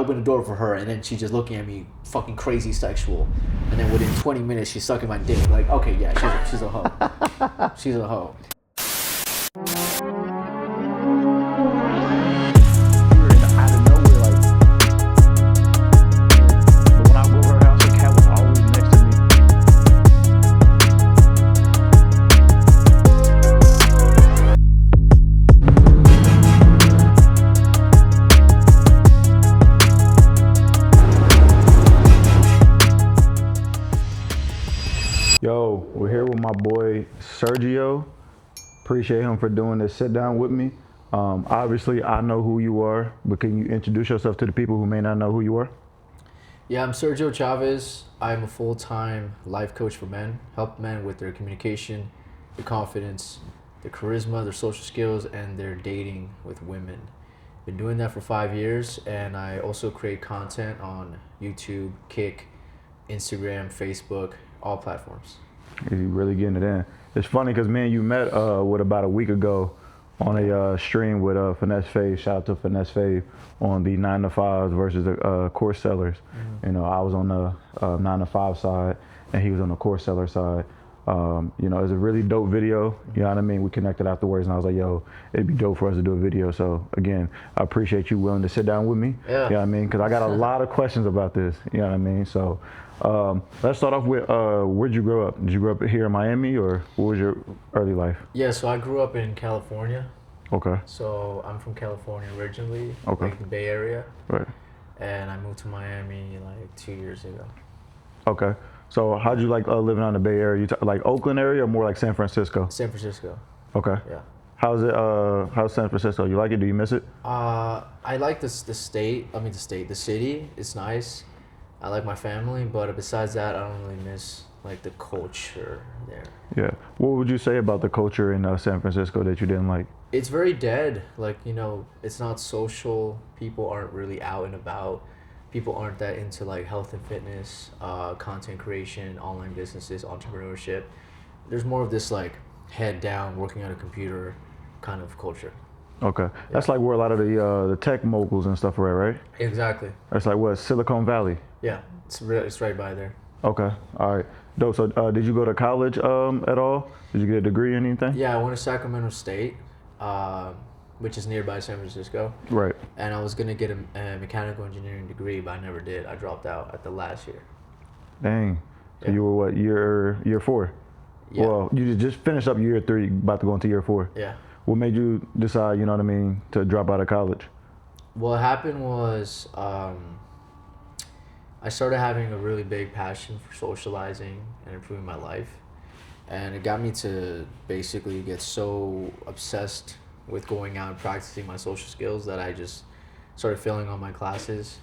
open the door for her, and then she's just looking at me fucking crazy sexual. And then within 20 minutes, she's sucking my dick. Like, okay, yeah, she's a hoe. She's a hoe. Yo, we're here with my boy Sergio. Appreciate him for doing this sit down with me. Obviously, I know who you are, but can you introduce yourself to the people who may not know who you are? Yeah, I'm Sergio Chavez. I'm a full-time life coach for men. Help men with their communication, their confidence, their charisma, their social skills, and their dating with women. Been doing that for 5 years, and I also create content on YouTube, Kick, Instagram, Facebook, all platforms. You really getting it in. It's funny because me and you met about a week ago on a stream with Finesse Fave. Shout out to Finesse Fave on the 9 to 5s versus the course sellers. Mm-hmm. You know, I was on the 9 to 5 side and he was on the course seller side. You know, it was a really dope video. You know what I mean? We connected afterwards and I was like, yo, it'd be dope for us to do a video. So again, I appreciate you willing to sit down with me. Yeah. You know what I mean? Because I got a lot of questions about this. You know what I mean? So let's start off with where'd you grow up? Did you grow up here in Miami or what was your early life? Yeah, so I grew up in California. Okay. So I'm from California originally, okay. like the Bay Area. Right. And I moved to Miami like 2 years ago. Okay. So how'd you like living on the Bay Area? Like Oakland area or more like San Francisco? San Francisco. Okay. Yeah. How's it? How's San Francisco? You like it? Do you miss it? I like the state. I mean the city. It's nice. I like my family, but besides that, I don't really miss like the culture there. Yeah. What would you say about the culture in San Francisco that you didn't like? It's very dead. Like, you know, it's not social. People aren't really out and about. People aren't that into like health and fitness, content creation, online businesses, entrepreneurship. There's more of this like head down, working on a computer kind of culture. Okay. Yeah. That's like where a lot of the tech moguls and stuff are at, right? Exactly. That's like what, Silicon Valley? Yeah, it's right by there. Okay. All right. Dope. So did you go to college at all? Did you get a degree or anything? Yeah, I went to Sacramento State, which is nearby San Francisco. Right. And I was going to get a mechanical engineering degree, but I never did. I dropped out at the last year. Dang. So yeah. You were what, year 4? Yeah. Well, you just finished up year 3, about to go into year 4. Yeah. What made you decide, you know what I mean, to drop out of college? What happened was I started having a really big passion for socializing and improving my life. And it got me to basically get so obsessed with going out and practicing my social skills that I just started failing on my classes.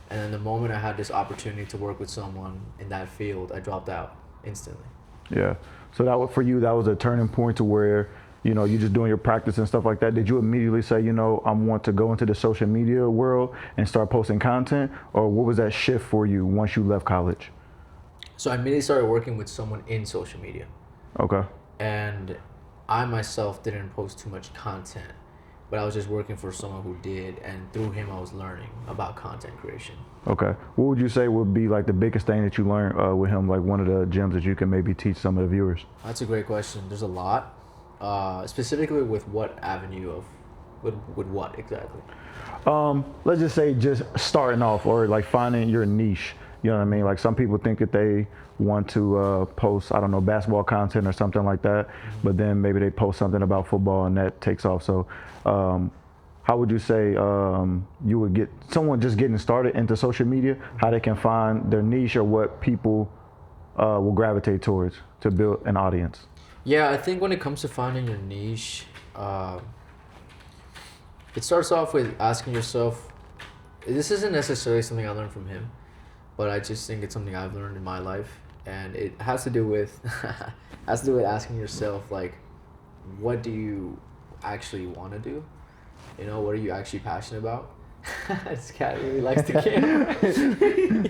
And then the moment I had this opportunity to work with someone in that field, I dropped out instantly. Yeah. So that was, for you, that was a turning point to where, you know, you just doing your practice and stuff like that. Did you immediately say, you know, I want to go into the social media world and start posting content? Or what was that shift for you once you left college? So I immediately started working with someone in social media. Okay. And I myself didn't post too much content, but I was just working for someone who did, and through him I was learning about content creation. Okay. What would you say would be like the biggest thing that you learned with him, like one of the gems that you can maybe teach some of the viewers? That's a great question. There's a lot. Specifically with what avenue of, with what exactly? Let's just say just starting off or like finding your niche. You know what I mean? Like some people think that they want to post, I don't know, basketball content or something like that, but then maybe they post something about football and that takes off. So how would you say you would get someone just getting started into social media, how they can find their niche or what people will gravitate towards to build an audience? Yeah, I think when it comes to finding your niche, it starts off with asking yourself, this isn't necessarily something I learned from him, but I just think it's something I've learned in my life, and it has to do with asking yourself, like, what do you actually want to do? You know, what are you actually passionate about? This cat really likes the camera.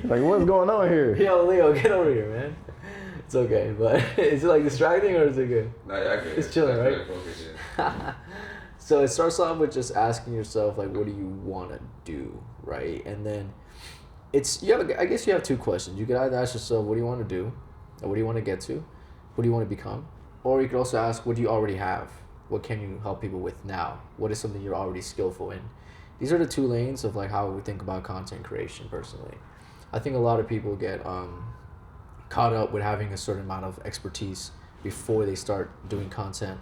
Like, what's going on here? Yo, Leo, get over here, man. It's okay, but is it like distracting or is it good? No, yeah, good. It's chilling, right? Focus, yeah. So it starts off with just asking yourself, like, what do you want to do? right? And then I guess you have two questions. You could either ask yourself, what do you want to do, or what do you want to get to, what do you want to become, or you could also ask, what do you already have? What can you help people with now? What is something you're already skillful in? These are the two lanes of like how we think about content creation. Personally, I think a lot of people get caught up with having a certain amount of expertise before they start doing content,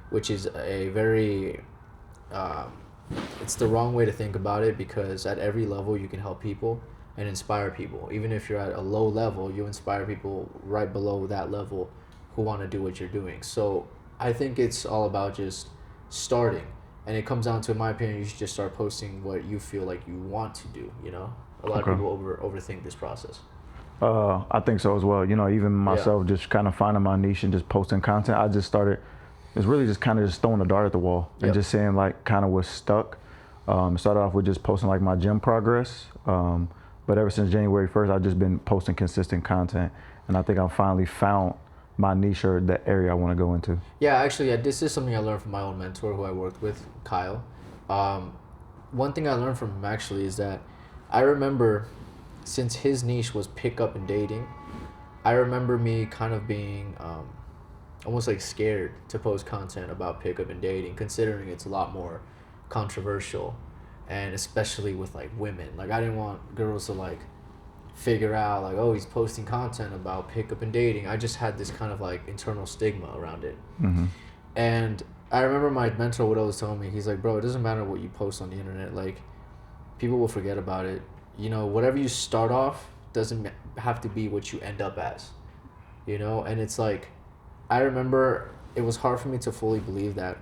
which is a very it's the wrong way to think about it, because at every level you can help people and inspire people. Even if you're at a low level, you inspire people right below that level who want to do what you're doing. So I think it's all about just starting, and it comes down to, in my opinion, you should just start posting what you feel like you want to do. A lot of people overthink this process. I think so as well. Even myself, just kind of finding my niche and just posting content. I just started. It's really just kind of just throwing a dart at the wall and just seeing like kind of what's stuck. Started off with just posting like my gym progress. But ever since January 1st, I've just been posting consistent content, and I think I've finally found my niche or the area I want to go into. Yeah, actually, this is something I learned from my own mentor who I worked with, Kyle. One thing I learned from him actually is that I remember, since his niche was pickup and dating, I remember me kind of being almost like scared to post content about pickup and dating, considering it's a lot more controversial, and especially with like women. Like, I didn't want girls to like figure out like, oh, he's posting content about pickup and dating. I just had this kind of like internal stigma around it. Mm-hmm. And I remember my mentor would always tell me, he's like, bro, it doesn't matter what you post on the internet, like people will forget about it. Whatever you start off doesn't have to be what you end up as, and it's like, I remember it was hard for me to fully believe that.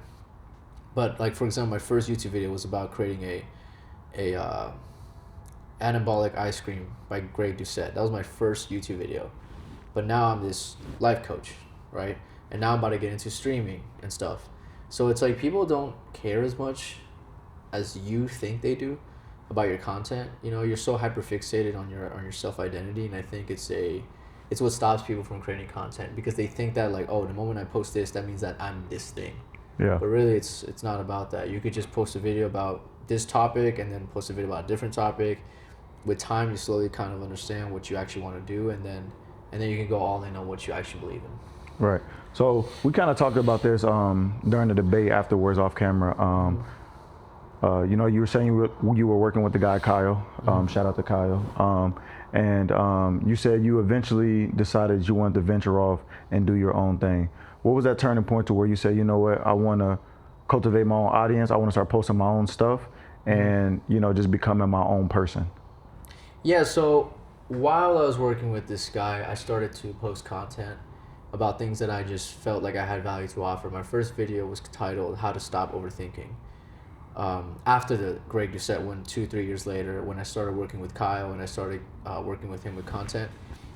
But like, for example, my first YouTube video was about creating a anabolic ice cream by Greg Doucette. That was my first YouTube video. But now I'm this life coach, right? And now I'm about to get into streaming and stuff. So it's like, people don't care as much as you think they do about your content. You're so hyper fixated on your self identity, and I think it's what stops people from creating content, because they think that like, oh, the moment I post this, that means that I'm this thing. Yeah. But really, it's not about that. You could just post a video about this topic and then post a video about a different topic. With time, you slowly kind of understand what you actually want to do, and then you can go all in on what you actually believe in. Right. So we kind of talked about this during the debate afterwards off camera. You were saying you were working with the guy Kyle. Shout out to Kyle. And you said you eventually decided you wanted to venture off and do your own thing. What was that turning point to where you said, you know what, I want to cultivate my own audience. I want to start posting my own stuff, and just becoming my own person. Yeah. So while I was working with this guy, I started to post content about things that I just felt like I had value to offer. My first video was titled "How to Stop Overthinking." After the Greg Doucette one, 2-3 years later, when I started working with Kyle and I started working with him with content,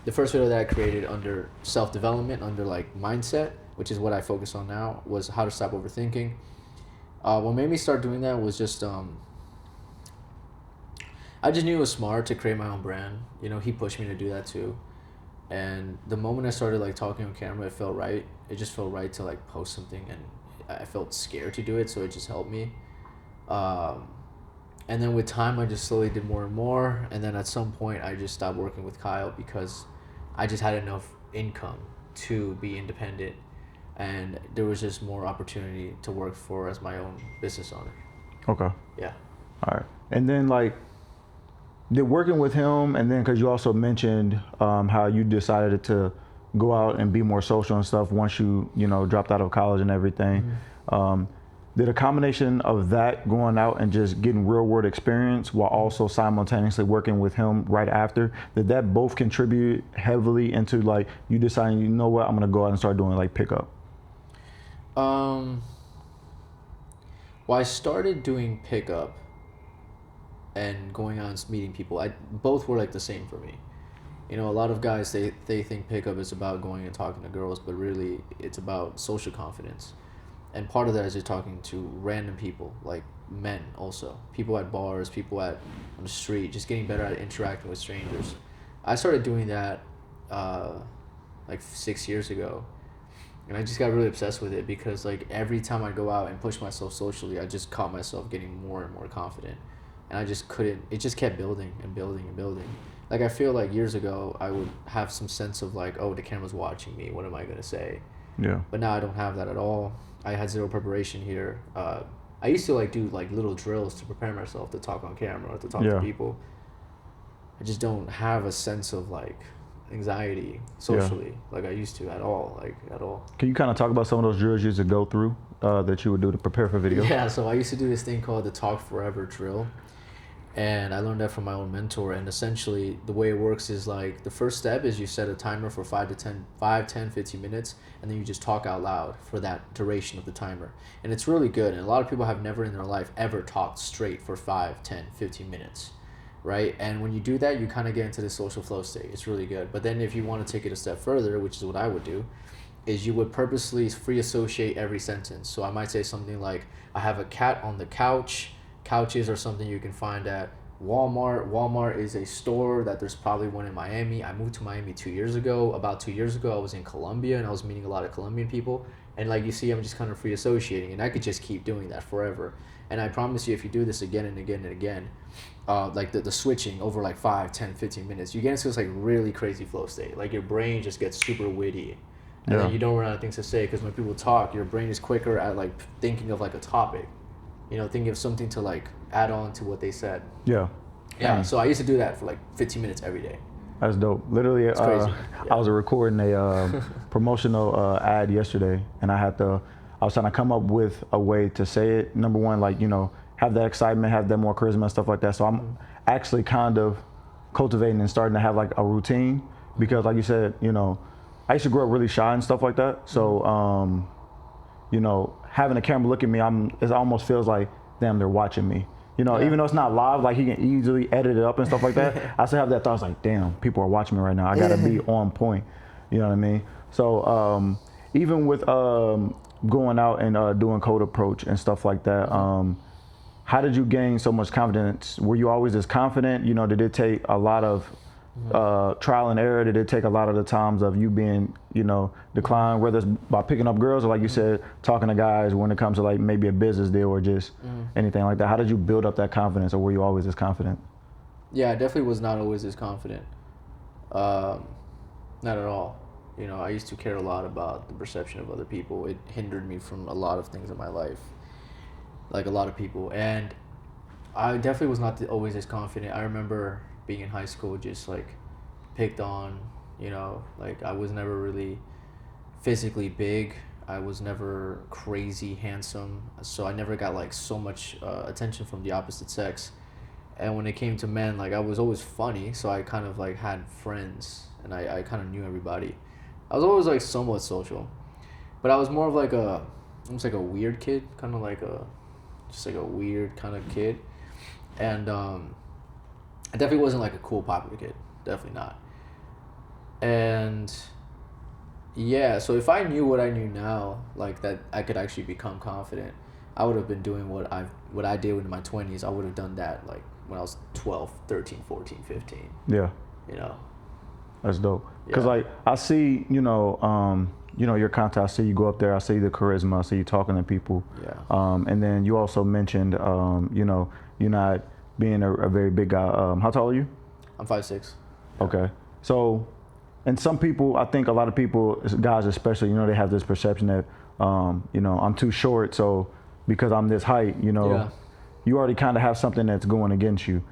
the first video that I created under self-development, under like mindset, which is what I focus on now, was how to stop overthinking. What made me start doing that was just I just knew it was smart to create my own brand. He pushed me to do that too. And the moment I started like talking on camera, it felt right. It just felt right to like post something, and I felt scared to do it, so it just helped me. And then with time, I just slowly did more and more. And then at some point, I just stopped working with Kyle because I just had enough income to be independent, and there was just more opportunity to work for as my own business owner. Okay. Yeah. All right. And then like, did working with him, and then because you also mentioned how you decided to go out and be more social and stuff once you dropped out of college and everything. Mm-hmm. Did a combination of that, going out and just getting real world experience while also simultaneously working with him right after, did that both contribute heavily into like you deciding, you know what, I'm gonna go out and start doing like pickup? Well, I started doing pickup and going out and meeting people. Both were like the same for me. A lot of guys, they think pickup is about going and talking to girls, but really it's about social confidence. And part of that is you're talking to random people, like men also. People at bars, people on the street, just getting better at interacting with strangers. I started doing that like 6 years ago. And I just got really obsessed with it because like every time I go out and push myself socially, I just caught myself getting more and more confident. and I just couldn't. It just kept building and building and building. Like, I feel like years ago I would have some sense of like, oh, the camera's watching me. What am I gonna say? Yeah. But now I don't have that at all. I had zero preparation here. I used to like do like little drills to prepare myself to talk on camera or to talk to people. I just don't have a sense of like anxiety socially like I used to at all. Can you kind of talk about some of those drills you used to go through that you would do to prepare for videos? Yeah, so I used to do this thing called the Talk Forever drill. And I learned that from my own mentor. And essentially, the way it works is like the first step is you set a timer for 15 minutes, and then you just talk out loud for that duration of the timer. And it's really good. And a lot of people have never in their life ever talked straight for 5, 10, 15 minutes, right? And when you do that, you kind of get into the social flow state. It's really good. But then if you want to take it a step further, which is what I would do, is you would purposely free associate every sentence. So I might say something like, I have a cat on the couch. Couches are something you can find at Walmart. Walmart is a store that there's probably one in Miami. I moved to Miami 2 years ago. About 2 years ago, I was in Colombia and I was meeting a lot of Colombian people. And like you see, I'm just kind of free associating, and I could just keep doing that forever. And I promise you, if you do this again and again and again, like the switching over like 5, 10, 15 minutes, you get into this like really crazy flow state. Like your brain just gets super witty. And then you don't run out of things to say, because when people talk, your brain is quicker at like thinking of like a topic. Thinking of something to like add on to what they said. Yeah. So I used to do that for like 15 minutes every day. That's dope. Literally, it's crazy. I was recording a promotional ad yesterday, and I was trying to come up with a way to say it. Number one, like, have that excitement, have that more charisma and stuff like that. So I'm actually kind of cultivating and starting to have like a routine, because like you said, I used to grow up really shy and stuff like that. So, having a camera look at me, it almost feels like, damn, they're watching me. Even though it's not live, like he can easily edit it up and stuff like that. I still have that thought. It's like, damn, people are watching me right now. I gotta be on point. You know what I mean? So even with going out and doing code approach and stuff like that, how did you gain so much confidence? Were you always this confident? Did it take a lot of trial and error? Did it take a lot of the times of you being, declined, whether it's by picking up girls or, like you said, talking to guys when it comes to like maybe a business deal or just anything like that? How did you build up that confidence, or were you always this confident? Yeah, I definitely was not always this confident. Not at all. I used to care a lot about the perception of other people. It hindered me from a lot of things in my life, like a lot of people. And I definitely was not always as confident. I remember being in high school, just like picked on, like I was never really physically big. I was never crazy handsome. So I never got like so much attention from the opposite sex. And when it came to men, like I was always funny. So I kind of like had friends, and I kind of knew everybody. I was always like somewhat social, but I was more of like almost like a weird kid, kind of like just like a weird kind of kid. And I definitely wasn't like a cool, popular kid. Definitely not. And yeah, so if I knew what I knew now, like that I could actually become confident, I would have been doing what I did in my 20s. I would have done that like when I was 12, 13, 14, 15. Yeah. That's dope. Because like I see, your content, I see you go up there, I see the charisma, I see you talking to people. Yeah. And then you also mentioned, you're not being a very big guy. How tall are you? I'm 5'6". Okay. So, and some people, I think a lot of people, guys especially, they have this perception that, I'm too short, so because I'm this height, you already kind of have something that's going against you.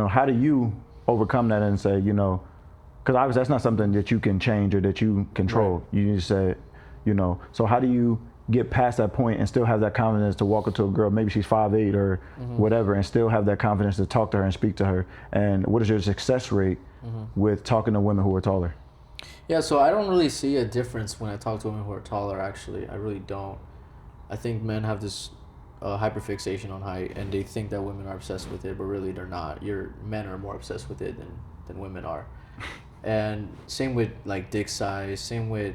How do you overcome that and say, because obviously that's not something that you can change or that you control. Right. You just say, so how do you get past that point and still have that confidence to walk up to a girl, maybe she's 5'8" or whatever, and still have that confidence to talk to her and speak to her? And what is your success rate with talking to women who are taller? Yeah, so I don't really see a difference when I talk to women who are taller, actually. I really don't. I think men have this hyperfixation on height, and they think that women are obsessed with it, but really they're not. Men are more obsessed with it than women are. And same with like dick size, same with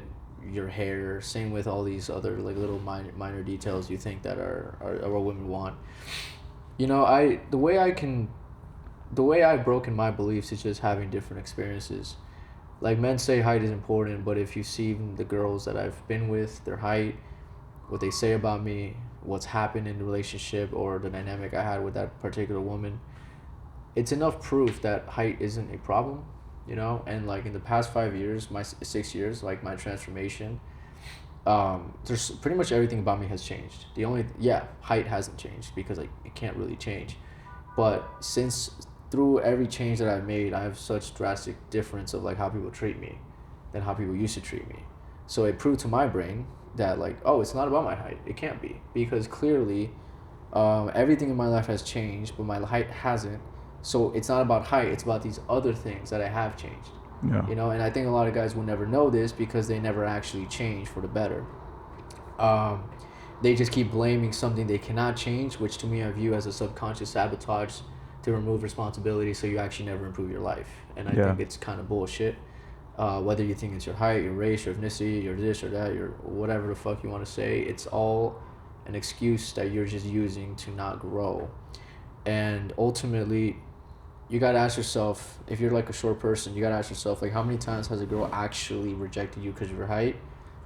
your hair, same with all these other like little minor details you think that are what women want. The way I've broken my beliefs is just having different experiences. Like, men say height is important, but if you see the girls that I've been with, their height, what they say about me, what's happened in the relationship or the dynamic I had with that particular woman, it's enough proof that height isn't a problem, you know. And like in the past 5 years, my 6 years, like my transformation, there's pretty much everything about me has changed. The only height hasn't changed because like it can't really change, but since through every change that I've made, I have such drastic difference of like how people treat me than how people used to treat me. So it proved to my brain that like, oh, it's not about my height. It can't be, because clearly everything in my life has changed, but my height hasn't. So it's not about height. It's about these other things that I have changed. Yeah. You know, and I think a lot of guys will never know this because they never actually change for the better. They just keep blaming something they cannot change, which to me I view as a subconscious sabotage to remove responsibility, so you actually never improve your life. And I think it's kind of bullshit. Whether you think it's your height, your race, your ethnicity, your this or that, your whatever the fuck you want to say, it's all an excuse that you're just using to not grow. And ultimately, you gotta ask yourself, if you're like a short person, you gotta ask yourself, like, how many times has a girl actually rejected you because of your height,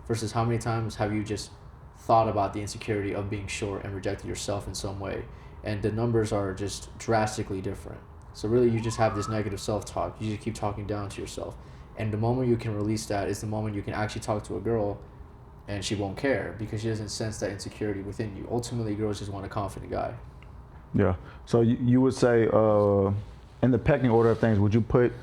versus how many times have you just thought about the insecurity of being short and rejected yourself in some way. And the numbers are just drastically different. So really, you just have this negative self-talk. You just keep talking down to yourself. And the moment you can release that is the moment you can actually talk to a girl and she won't care, because she doesn't sense that insecurity within you. Ultimately, girls just want a confident guy. Yeah. So you would say, in the pecking order of things, would you put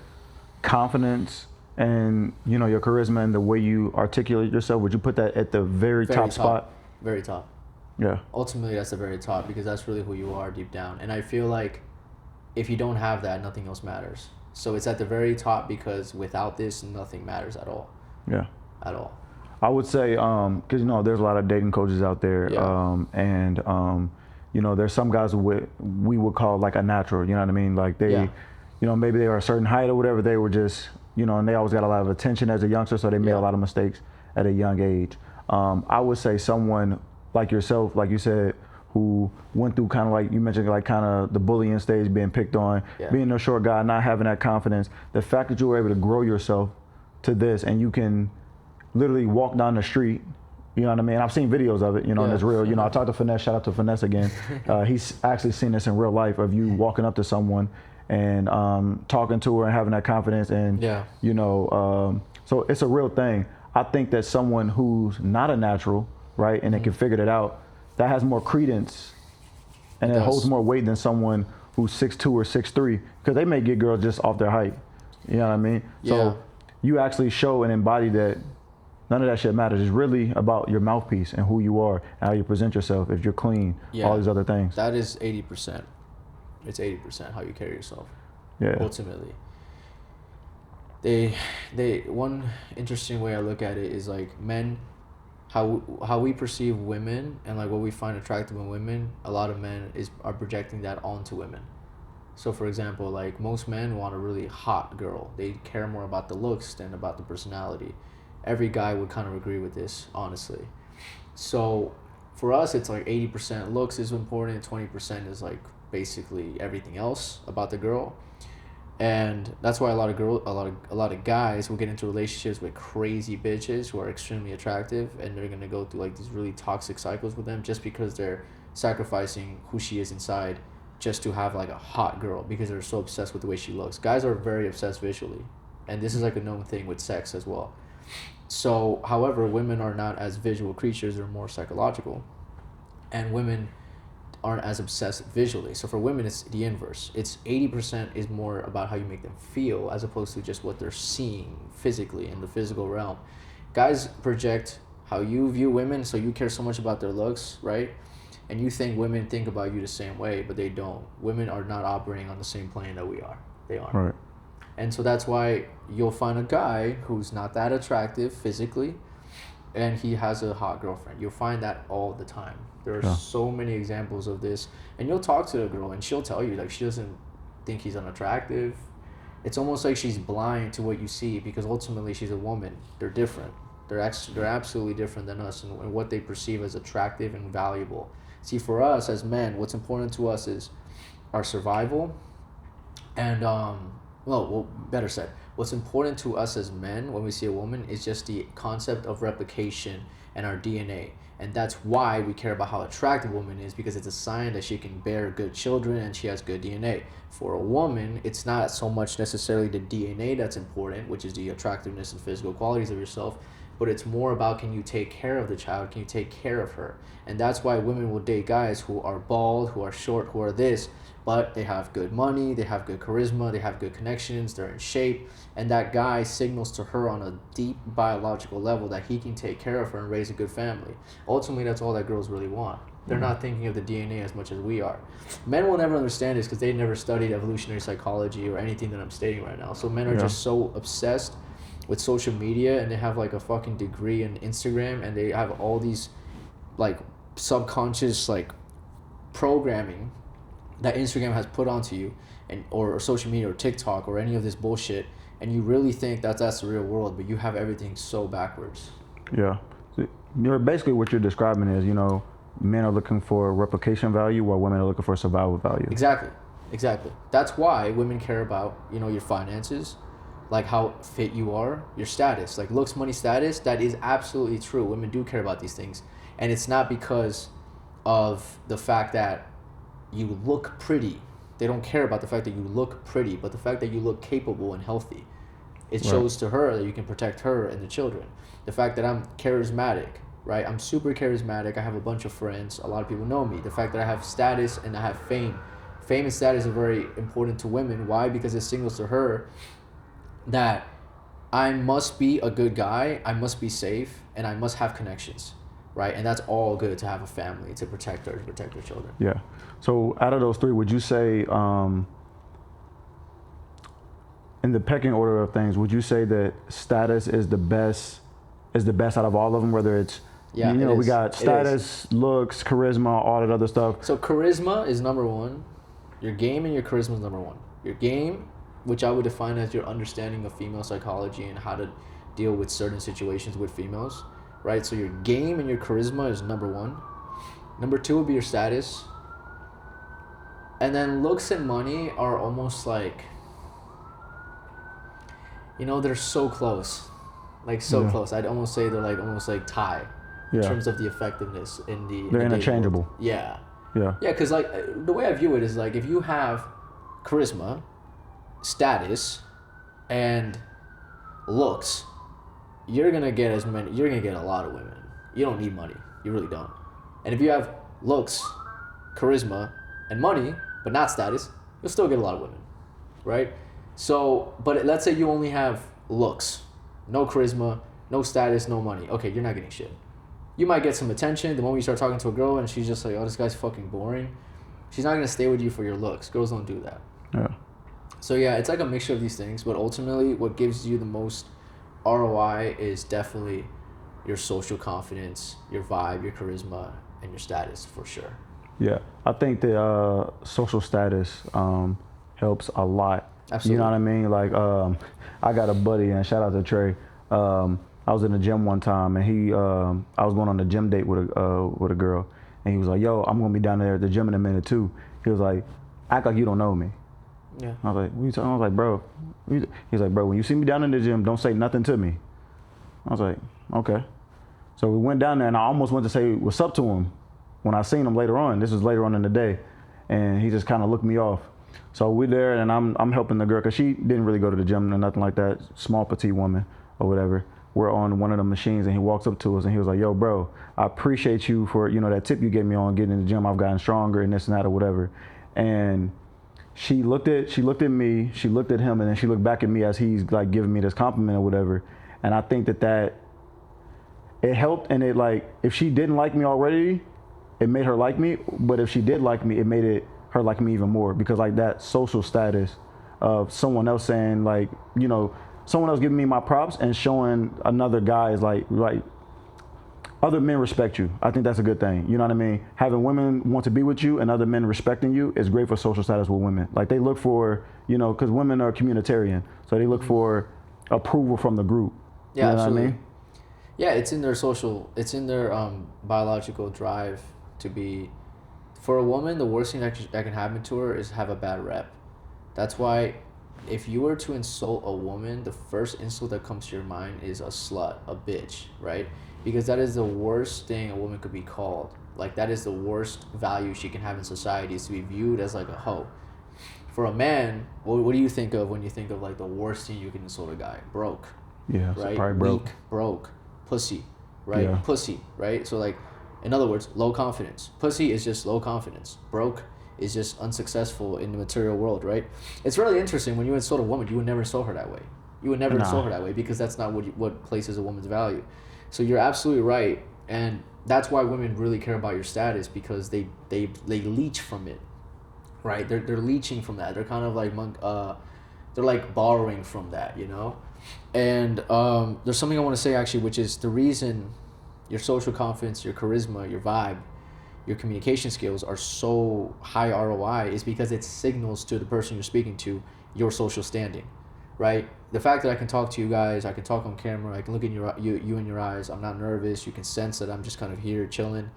confidence and, you know, your charisma and the way you articulate yourself, would you put that at the very top spot? Very top. Yeah. Ultimately, that's the very top, because that's really who you are deep down. And I feel like if you don't have that, nothing else matters. So it's at the very top, because without this, nothing matters at all. Yeah. At all. I would say, because, you know, there's a lot of dating coaches out there. Yeah. You know, there's some guys we would call like a natural, you know what I mean? Like they, you know, maybe they are a certain height or whatever. They were just, you know, and they always got a lot of attention as a youngster, so they made a lot of mistakes at a young age. I would say someone like yourself, like you said, who went through kind of like you mentioned, like kind of the bullying stage, being picked on, being a short guy, not having that confidence. The fact that you were able to grow yourself to this, and you can literally walk down the street, you know what I mean? I've seen videos of it, you know, and it's real. You know, I talked to Finesse, shout out to Finesse again. He's actually seen this in real life, of you walking up to someone and talking to her and having that confidence, and you know, so it's a real thing. I think that someone who's not a natural, right, and they can figure that out, that has more credence and it holds more weight than someone who's 6'2" or 6'3", because they may get girls just off their height. You know what I mean? So you actually show and embody that none of that shit matters. It's really about your mouthpiece and who you are and how you present yourself. If you're clean, all these other things. That is 80%. It's 80% how you carry yourself. Yeah. Ultimately. One interesting way I look at it is like men, how we perceive women and like what we find attractive in women. A lot of men are projecting that onto women. So for example, like most men want a really hot girl. They care more about the looks than about the personality. Every guy would kind of agree with this, honestly. So for us, it's like 80% looks is important, 20% is like basically everything else about the girl. And that's why a lot of guys will get into relationships with crazy bitches who are extremely attractive, and they're gonna go through like these really toxic cycles with them, just because they're sacrificing who she is inside just to have like a hot girl, because they're so obsessed with the way she looks. Guys are very obsessed visually, and this is like a known thing with sex as well. So, however, women are not as visual creatures, they're more psychological. And women aren't as obsessed visually. So for women, it's the inverse. It's 80% is more about how you make them feel, as opposed to just what they're seeing physically in the physical realm. Guys project how you view women, so you care so much about their looks, right? And you think women think about you the same way, but they don't. Women are not operating on the same plane that we are. They aren't. Right. And so that's why you'll find a guy who's not that attractive physically, and he has a hot girlfriend. You'll find that all the time. There are so many examples of this. And you'll talk to a girl, and she'll tell you, like, she doesn't think he's unattractive. It's almost like she's blind to what you see, because ultimately she's a woman. They're different. They're absolutely different than us in what they perceive as attractive and valuable. See, for us as men, what's important to us is our survival, and well, better said, what's important to us as men when we see a woman is just the concept of replication and our DNA. And that's why we care about how attractive a woman is, because it's a sign that she can bear good children and she has good DNA. For a woman, it's not so much necessarily the DNA that's important, which is the attractiveness and physical qualities of yourself, but it's more about, can you take care of the child? Can you take care of her? And that's why women will date guys who are bald, who are short, who are this, but they have good money, they have good charisma, they have good connections, they're in shape, and that guy signals to her on a deep biological level that he can take care of her and raise a good family. Ultimately, that's all that girls really want. They're not thinking of the DNA as much as we are. Men will never understand this because they never studied evolutionary psychology or anything that I'm stating right now. So men are just so obsessed with social media, and they have like a fucking degree in Instagram, and they have all these like subconscious like programming that Instagram has put onto you, and or social media or TikTok or any of this bullshit, and you really think that that's the real world, but you have everything so backwards. Yeah. You're basically, what you're describing is, men are looking for replication value while women are looking for survival value. Exactly. That's why women care about, your finances, like how fit you are, your status, like looks, money, status. That is absolutely true. Women do care about these things. And it's not because of the fact that you look pretty. They don't care about the fact that you look pretty, but the fact that you look capable and healthy. It shows to her that you can protect her and the children. The fact that I'm charismatic, right? I'm super charismatic. I have a bunch of friends. A lot of people know me. The fact that I have status and I have fame. Fame and status are very important to women. Why? Because it signals to her that I must be a good guy, I must be safe, and I must have connections, right? And that's all good to have a family, to protect her, to protect her children. Yeah. So out of those three, would you say, in the pecking order of things, would you say that status is the best out of all of them? Whether it's, we got status, looks, charisma, all that other stuff. So charisma is number one. Your game and your charisma is number one. Your game, which I would define as your understanding of female psychology and how to deal with certain situations with females, right? So your game and your charisma is number one. Number two would be your status. And then looks and money are almost like, they're so close. Like so close. I'd almost say they're like almost like tie in terms of the effectiveness in the... They're interchangeable. Yeah. Yeah. Yeah, because like the way I view it is like, if you have charisma, status, and looks, you're gonna get a lot of women. You don't need money. You really don't. And if you have looks, charisma, and money, but not status, you'll still get a lot of women, right? So, but let's say you only have looks, no charisma, no status, no money. Okay, you're not getting shit. You might get some attention the moment you start talking to a girl and she's just like, oh, this guy's fucking boring. She's not gonna stay with you for your looks. Girls don't do that. Yeah. So yeah, it's like a mixture of these things, but ultimately what gives you the most ROI is definitely your social confidence, your vibe, your charisma, and your status, for sure. Yeah, I think that social status helps a lot. Absolutely. You know what I mean? Like, I got a buddy, and shout out to Trey. I was in the gym one time, and I was going on a gym date with a girl, and he was like, "Yo, I'm gonna be down there at the gym in a minute too." He was like, "Act like you don't know me." Yeah. I was like, "What you talking?" I was like, "Bro," he's like, "Bro, when you see me down in the gym, don't say nothing to me." I was like, "Okay." So we went down there, and I almost went to say what's up to him when I seen him later on. This was later on in the day, and he just kind of looked me off. So we're there, and I'm helping the girl because she didn't really go to the gym or nothing like that. Small petite woman or whatever. We're on one of the machines, and he walks up to us, and he was like, "Yo, bro, I appreciate you for that tip you gave me on getting in the gym. I've gotten stronger and this and that or whatever." And she looked at me, she looked at him, and then she looked back at me as he's like giving me this compliment or whatever. And I think that it helped, and it, like, if she didn't like me already, it made her like me. But if she did like me, it made her like me even more, because like that social status of someone else saying, like, someone else giving me my props and showing another guy is like other men respect you. I think that's a good thing. You know what I mean? Having women want to be with you and other men respecting you is great for social status with women. Like, they look for, because women are communitarian, so they look for approval from the group. Yeah, you know absolutely. what I mean? Yeah, it's in their biological drive to be. For a woman, the worst thing that can happen to her is have a bad rep. That's why if you were to insult a woman, the first insult that comes to your mind is a slut, a bitch, right? Because that is the worst thing a woman could be called. Like, that is the worst value she can have in society, is to be viewed as like a hoe. For a man, what do you think of when you think of like the worst thing you can insult a guy? Broke, Yeah, so right? probably broke. Weak, broke, pussy, right? Yeah. Pussy, right? So like, in other words, low confidence. Pussy is just low confidence. Broke is just unsuccessful in the material world, right? It's really interesting when you insult a woman, you would never insult her that way. You would never insult her that way because that's not what places a woman's value. So you're absolutely right, and that's why women really care about your status, because they leech from it, right? They're leeching from that. They're kind of like they're like borrowing from that, you know. And there's something I want to say actually, which is the reason your social confidence, your charisma, your vibe, your communication skills are so high ROI is because it signals to the person you're speaking to your social standing, right? The fact that I can talk to you guys, I can talk on camera, I can look in you in your eyes, I'm not nervous, you can sense that I'm just kind of here chilling.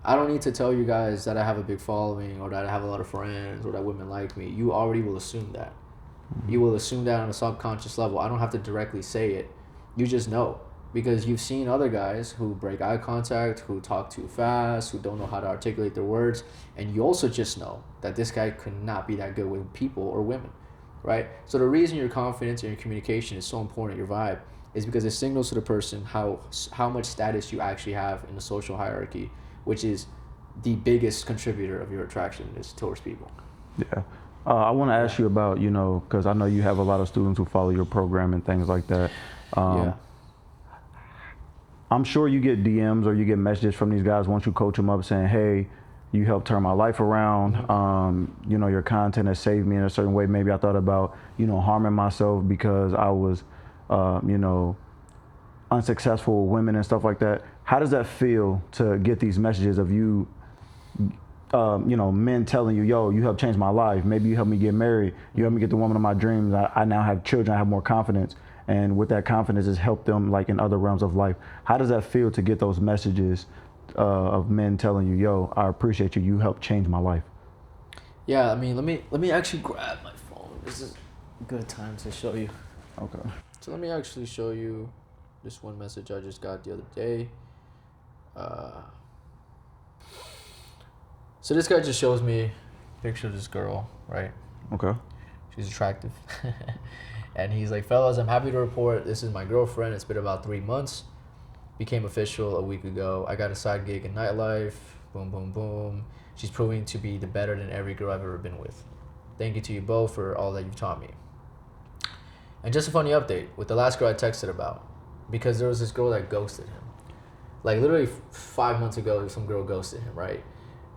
I don't need to tell you guys that I have a big following or that I have a lot of friends or that women like me. You already will assume that. You will assume that on a subconscious level. I don't have to directly say it. You just know. Because you've seen other guys who break eye contact, who talk too fast, who don't know how to articulate their words, and you also just know that this guy could not be that good with people or women, right? So the reason your confidence and your communication is so important, your vibe, is because it signals to the person how much status you actually have in the social hierarchy, which is the biggest contributor of your attractiveness towards people. Yeah. I want to ask you about, because I know you have a lot of students who follow your program and things like that. Yeah. I'm sure you get DMs or you get messages from these guys once you coach them up saying, hey, you helped turn my life around. Your content has saved me in a certain way. Maybe I thought about, harming myself because I was, unsuccessful with women and stuff like that. How does that feel to get these messages of you, men telling you, yo, you helped change my life. Maybe you helped me get married. You helped me get the woman of my dreams. I now have children. I have more confidence. And with that confidence, has helped them like in other realms of life. How does that feel to get those messages of men telling you, yo, I appreciate you. You helped change my life. Yeah, I mean, let me actually grab my phone. This is a good time to show you. Okay. So let me actually show you this one message I just got the other day. So this guy just shows me a picture of this girl, right? Okay. She's attractive. And he's like, fellas, I'm happy to report this is my girlfriend. It's been about 3 months. Became official a week ago. I got a side gig in nightlife. Boom, boom, boom. She's proving to be the better than every girl I've ever been with. Thank you to you both for all that you've taught me. And just a funny update with the last girl I texted about, because there was this girl that ghosted him. Like literally 5 months ago, some girl ghosted him, right?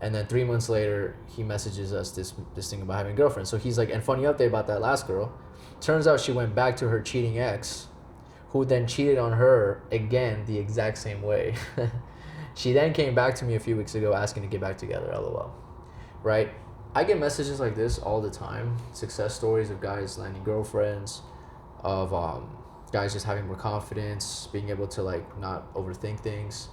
And then 3 months later, he messages us this thing about having a girlfriend. So he's like, and funny update about that last girl. Turns out she went back to her cheating ex, who then cheated on her again the exact same way. She then came back to me a few weeks ago asking to get back together, LOL. Right? I get messages like this all the time. Success stories of guys landing girlfriends, of guys just having more confidence, being able to like not overthink things.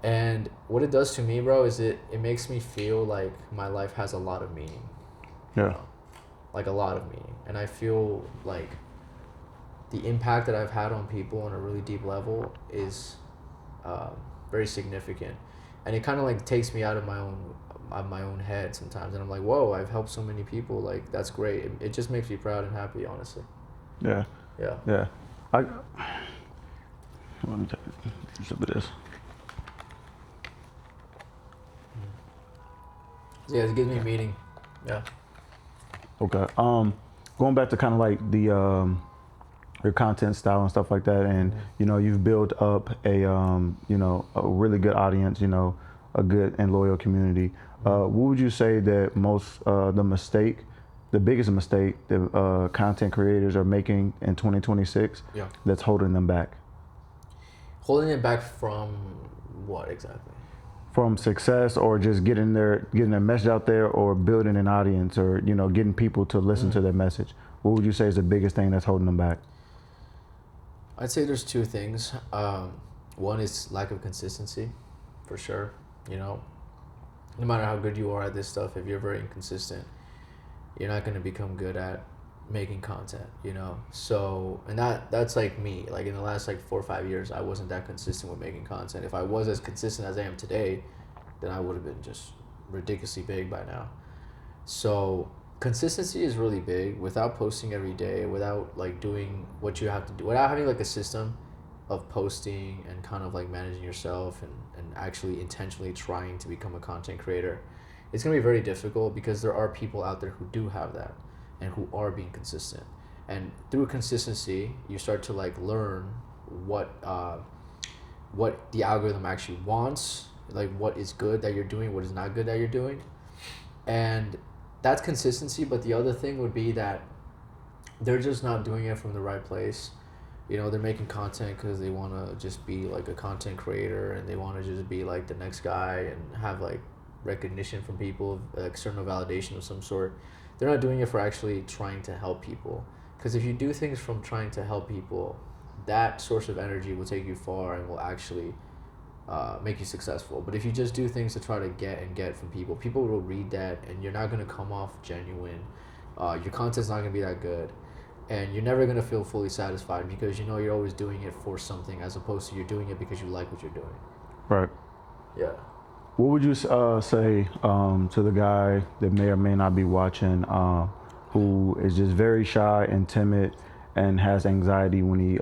And what it does to me, bro, is it makes me feel like my life has a lot of meaning. Yeah. Like a lot of meaning. And I feel like the impact that I've had on people on a really deep level is very significant. And it kind of like takes me out of my own head sometimes. And I'm like, whoa, I've helped so many people. Like, that's great. It just makes me proud and happy, honestly. Yeah. Yeah. Yeah. Let me take a sip of this. Yeah, it gives me meaning. Yeah. Okay. Going back to kind of like the your content style and stuff like that, and you've built up a a really good audience, a good and loyal community. What would you say that the biggest mistake that content creators are making in 2026 that's holding them back? Holding it back from what exactly? From success, or just getting their message out there, or building an audience, or getting people to listen to their message. What would you say is the biggest thing that's holding them back? I'd say there's two things. One is lack of consistency, for sure. No matter how good you are at this stuff, if you're very inconsistent, you're not going to become good at making content, you know. So, and that's like me. Like in the last like 4 or 5 years, I wasn't that consistent with making content. If I was as consistent as I am today, then I would have been just ridiculously big by now. So consistency is really big. Without posting every day, without like doing what you have to do, without having like a system of posting and kind of like managing yourself and actually intentionally trying to become a content creator, it's gonna be very difficult because there are people out there who do have that and who are being consistent. And through consistency, you start to like learn what the algorithm actually wants, like what is good that you're doing, what is not good that you're doing, and that's consistency. But the other thing would be that they're just not doing it from the right place. You know, they're making content because they want to just be like a content creator and they want to just be like the next guy and have like recognition from people, external validation of some sort. They're not doing it for actually trying to help people. Because if you do things from trying to help people, that source of energy will take you far and will actually make you successful. But if you just do things to try to get from people, people will read that and you're not going to come off genuine. Your content's not going to be that good. And you're never going to feel fully satisfied because you know you're always doing it for something as opposed to you're doing it because you like what you're doing. Right. Yeah. What would you say to the guy that may or may not be watching, who is just very shy and timid and has anxiety when he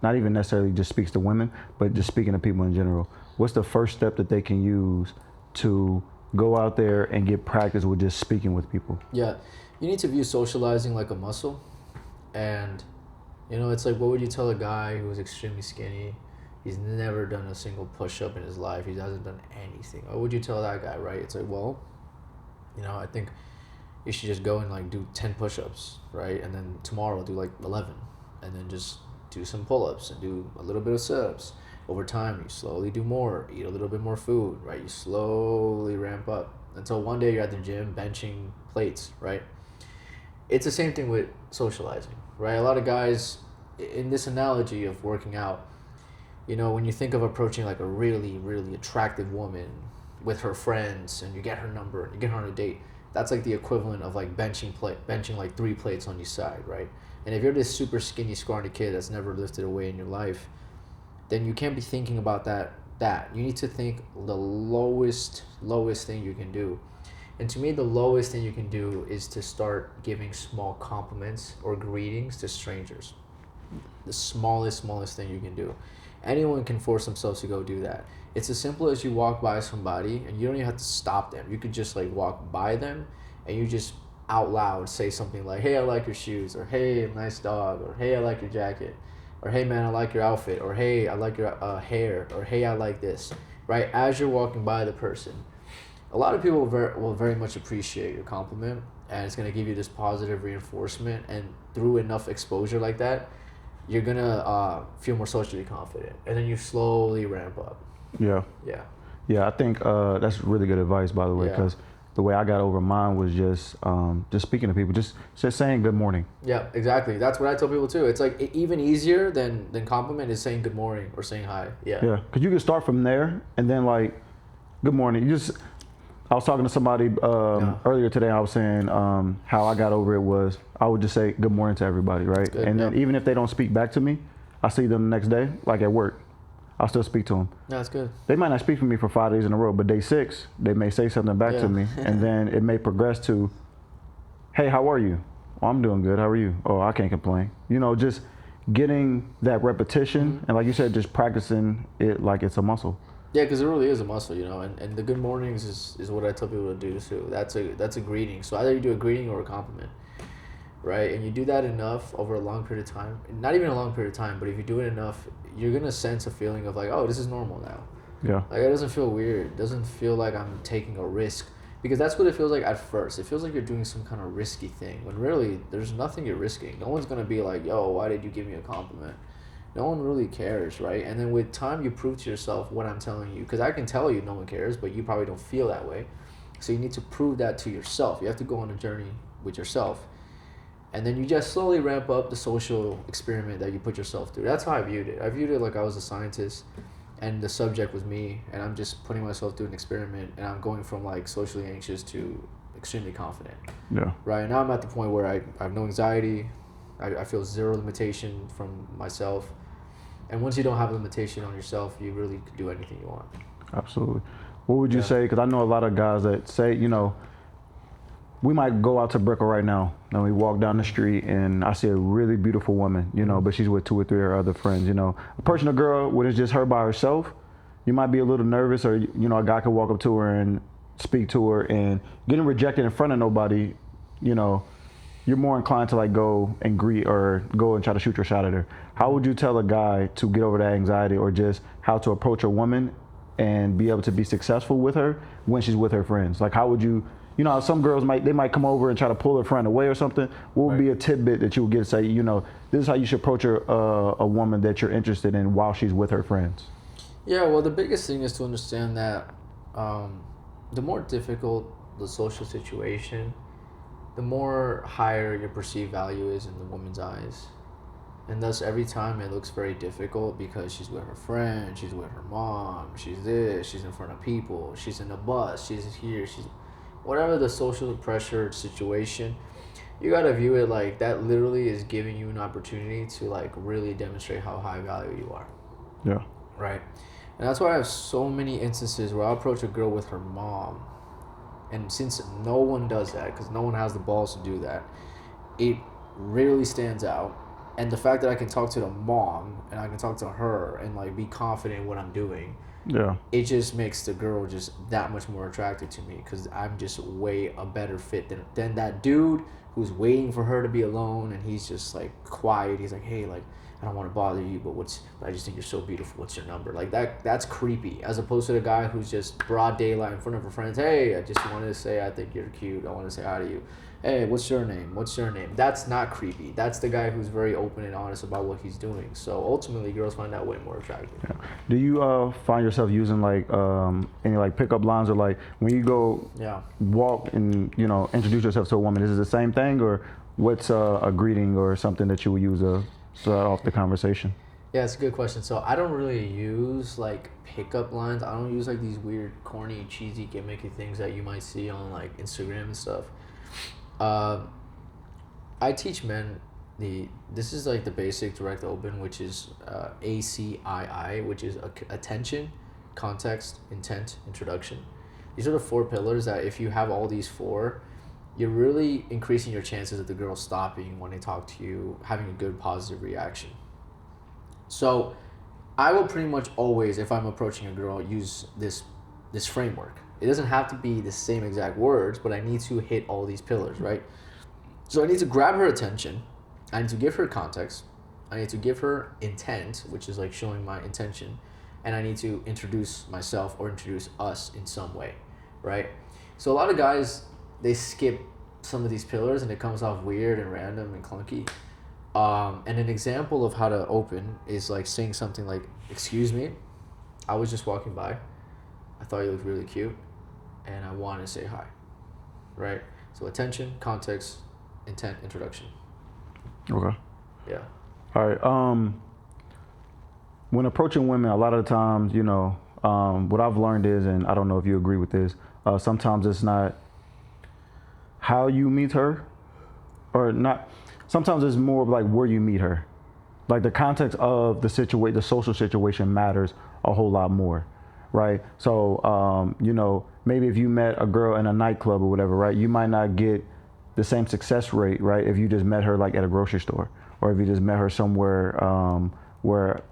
not even necessarily just speaks to women, but just speaking to people in general? What's the first step that they can use to go out there and get practice with just speaking with people? Yeah. You need to view socializing like a muscle. And, you know, it's like, what would you tell a guy who is extremely skinny? He's never done a single push-up in his life. He hasn't done anything. What would you tell that guy, right? It's like, well, you know, I think you should just go and, like, do 10 push-ups, right? And then tomorrow do, like, 11. And then just do some pull-ups and do a little bit of sit-ups. Over time, you slowly do more. Eat a little bit more food, right? You slowly ramp up until one day you're at the gym benching plates, right? It's the same thing with socializing, right? A lot of guys, in this analogy of working out, you know, when you think of approaching like a really, really attractive woman with her friends and you get her number and you get her on a date, that's like the equivalent of like benching like 3 plates on each side, right? And if you're this super skinny, scrawny kid that's never lifted a weight in your life, then you can't be thinking about that. You need to think the lowest thing you can do. And to me, the lowest thing you can do is to start giving small compliments or greetings to strangers. The smallest thing you can do. Anyone can force themselves to go do that. It's as simple as you walk by somebody and you don't even have to stop them. You could just like walk by them and you just out loud say something like, hey, I like your shoes, or hey, nice dog, or hey, I like your jacket, or hey, man, I like your outfit, or hey, I like your hair, or hey, I like this, right? As you're walking by the person. A lot of people will very much appreciate your compliment, and it's going to give you this positive reinforcement, and through enough exposure like that, you're going to feel more socially confident, and then you slowly ramp up. Yeah. I think that's really good advice, by the way, because the way I got over mine was just speaking to people, just saying good morning. Yeah, exactly. That's what I tell people too. It's like even easier than compliment is saying good morning or saying hi. Yeah, because you can start from there, and then like good morning. I was talking to somebody earlier today. I was saying how I got over it was I would just say good morning to everybody, right? Good, and then even if they don't speak back to me, I see them the next day, like at work. I'll still speak to them. That's good. They might not speak for me for 5 days in a row, but day 6, they may say something back to me, and then it may progress to, hey, how are you? Oh, I'm doing good. How are you? Oh, I can't complain. You know, just getting that repetition, and like you said, just practicing it like it's a muscle. Yeah, because it really is a muscle, you know, and the good mornings is what I tell people to do too. That's a greeting. So either you do a greeting or a compliment, right? And you do that enough over a long period of time. Not even a long period of time, but if you do it enough, you're gonna sense a feeling of like, oh, this is normal now. Yeah. Like it doesn't feel weird. It doesn't feel like I'm taking a risk, because that's what it feels like at first. It feels like you're doing some kind of risky thing when really there's nothing you're risking. No one's gonna be like, yo, why did you give me a compliment? No one really cares, right? And then with time, you prove to yourself what I'm telling you. Because I can tell you no one cares, but you probably don't feel that way. So you need to prove that to yourself. You have to go on a journey with yourself. And then you just slowly ramp up the social experiment that you put yourself through. That's how I viewed it. I viewed it like I was a scientist and the subject was me. And I'm just putting myself through an experiment. And I'm going from like socially anxious to extremely confident. Yeah. Right now I'm at the point where I have no anxiety. I feel zero limitation from myself. And once you don't have a limitation on yourself, you really can do anything you want. Absolutely. What would you Yeah. say? Because I know a lot of guys that say, we might go out to Brickell right now and we walk down the street and I see a really beautiful woman, but she's with 2 or 3 of her other friends, A person or girl, when it's just her by herself, you might be a little nervous, or, a guy could walk up to her and speak to her, and getting rejected in front of nobody, you're more inclined to like go and greet or go and try to shoot your shot at her. How would you tell a guy to get over that anxiety, or just how to approach a woman and be able to be successful with her when she's with her friends? Like, how would you, some girls might come over and try to pull her friend away or something. What would be a tidbit that you would get to say, this is how you should approach a woman that you're interested in while she's with her friends? Yeah, well, the biggest thing is to understand that the more difficult the social situation, the more higher your perceived value is in the woman's eyes. And thus, every time it looks very difficult because she's with her friend, she's with her mom, she's this, she's in front of people, she's in a bus, she's here, she's... Whatever the social pressure situation, you gotta view it like that literally is giving you an opportunity to like really demonstrate how high value you are. Yeah. Right? And that's why I have so many instances where I'll approach a girl with her mom. And since no one does that, because no one has the balls to do that, it really stands out. And the fact that I can talk to the mom and I can talk to her and like be confident in what I'm doing, yeah, it just makes the girl just that much more attracted to me, because I'm just way a better fit than that dude who's waiting for her to be alone, and he's just like quiet. He's like, hey, like, I don't want to bother you, but I just think you're so beautiful. What's your number? Like that's creepy, as opposed to the guy who's just broad daylight in front of her friends. Hey, I just wanted to say I think you're cute. I want to say hi to you. Hey, what's your name? What's your name? That's not creepy. That's the guy who's very open and honest about what he's doing. So ultimately, girls find that way more attractive. Yeah. Do you find yourself using like any like pickup lines, or like when you go walk and introduce yourself to a woman? Is it the same thing, or what's a greeting or something that you would use to start off the conversation? Yeah, it's a good question. So I don't really use like pickup lines. I don't use like these weird, corny, cheesy, gimmicky things that you might see on like Instagram and stuff. I teach men this is like the basic direct open, which is ACII, which is attention, context, intent, introduction. These are the 4 pillars that if you have all these 4, you're really increasing your chances of the girl stopping when they talk to you, having a good positive reaction. So I will pretty much always, if I'm approaching a girl, use this framework. It doesn't have to be the same exact words, but I need to hit all these pillars, right? So I need to grab her attention. I need to give her context. I need to give her intent, which is like showing my intention. And I need to introduce myself or introduce us in some way, right? So a lot of guys, they skip some of these pillars and it comes off weird and random and clunky. And an example of how to open is like saying something like, excuse me, I was just walking by. I thought you looked really cute and I wanted to say hi, right? So attention, context, intent, introduction. Okay. Yeah. All right. When approaching women, a lot of the times, what I've learned is, and I don't know if you agree with this, sometimes it's not how you meet her, or not. Sometimes it's more of like where you meet her. Like the context of the social situation matters a whole lot more, right? So, maybe if you met a girl in a nightclub or whatever, right, you might not get the same success rate, right, if you just met her like at a grocery store, or if you just met her somewhere where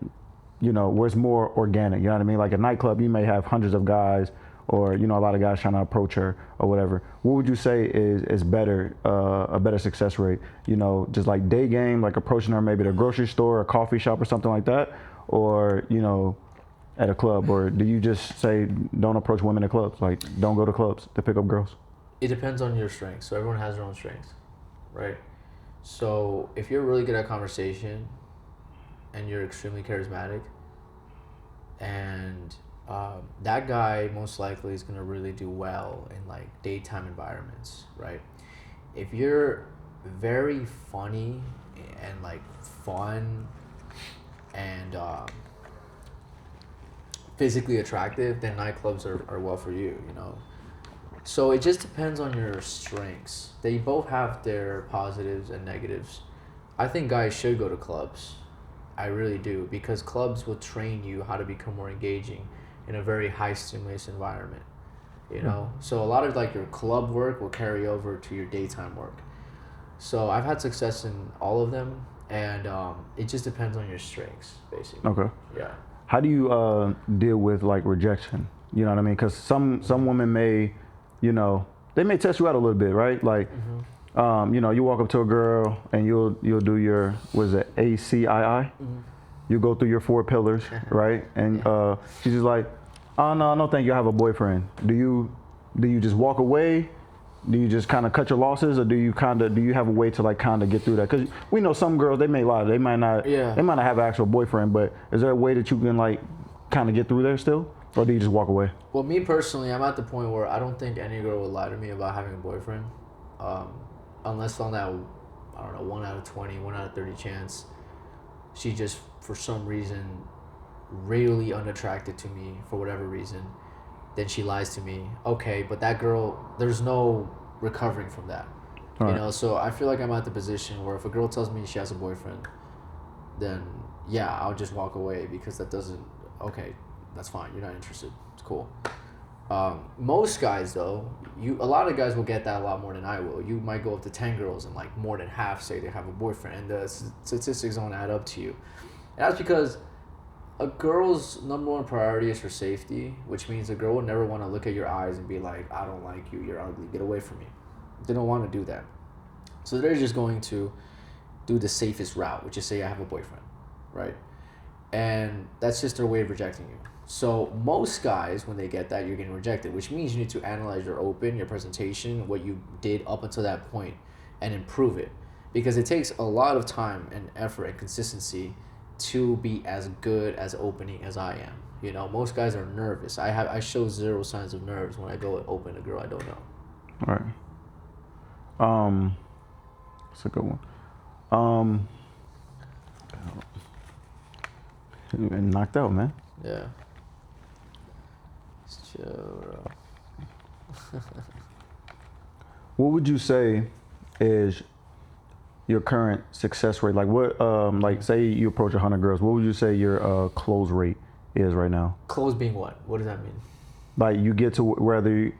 it's more organic. You know what I mean? Like a nightclub, you may have hundreds of guys, or a lot of guys trying to approach her or whatever. What would you say is better, a better success rate? Just like day game, like approaching her maybe at a grocery store, a coffee shop, or something like that, or at a club? Or do you just say don't approach women at clubs? Like don't go to clubs to pick up girls? It depends on your strengths. So everyone has their own strengths, right? So if you're really good at conversation and you're extremely charismatic, and that guy most likely is going to really do well in like daytime environments, right? If you're very funny and like fun and physically attractive, then nightclubs are well for you, So it just depends on your strengths. They both have their positives and negatives. I think guys should go to clubs. I really do, because clubs will train you how to become more engaging in a very high stimulus environment. You know, so a lot of like your club work will carry over to your daytime work. So I've had success in all of them, and it just depends on your strengths, basically. Okay. Yeah. How do you deal with like rejection? You know what I mean? Because some women may, you know, they may test you out a little bit, right? Like, you know, you walk up to a girl and you'll do your, what is it, ACII? You go through your 4 pillars, right? And she's just like, oh no, thank you, I have a boyfriend. Do you just walk away? Do you just kind of cut your losses, or do you have a way to like kind of get through that? Because we know some girls, they may lie, they might not have an actual boyfriend, but is there a way that you can like kind of get through there still, or do you just walk away? Well, me personally, I'm at the point where I don't think any girl would lie to me about having a boyfriend, unless on that, I don't know, 1 out of 20, 1 out of 30 chance, she just for some reason really unattracted to me for whatever reason, then she lies to me. Okay, but that girl, there's no recovering from that. All you right. know, so I feel like I'm at the position where if a girl tells me she has a boyfriend, then yeah, I'll just walk away, because that doesn't, okay, that's fine, you're not interested, it's cool. Most guys though, a lot of guys will get that a lot more than I will. You might go up to 10 girls and like more than half say they have a boyfriend, and the statistics don't add up to you. And that's because a girl's number one priority is her safety, which means a girl will never want to look at your eyes and be like, I don't like you, you're ugly, get away from me. They don't want to do that. So they're just going to do the safest route, which is say I have a boyfriend, right? And that's just their way of rejecting you. So most guys, when they get that, you're getting rejected, which means you need to analyze your open, your presentation, what you did up until that point, and improve it. Because it takes a lot of time and effort and consistency to be as good as opening as I am. You know, most guys are nervous. I show zero signs of nerves when I go open a girl I don't know. All right. That's a good one. You've been knocked out, man. Yeah. Just chill, bro. What would you say is your current success rate? Like what, like say you approach 100 girls, what would you say your close rate is right now? Close being what? What does that mean? Like you get to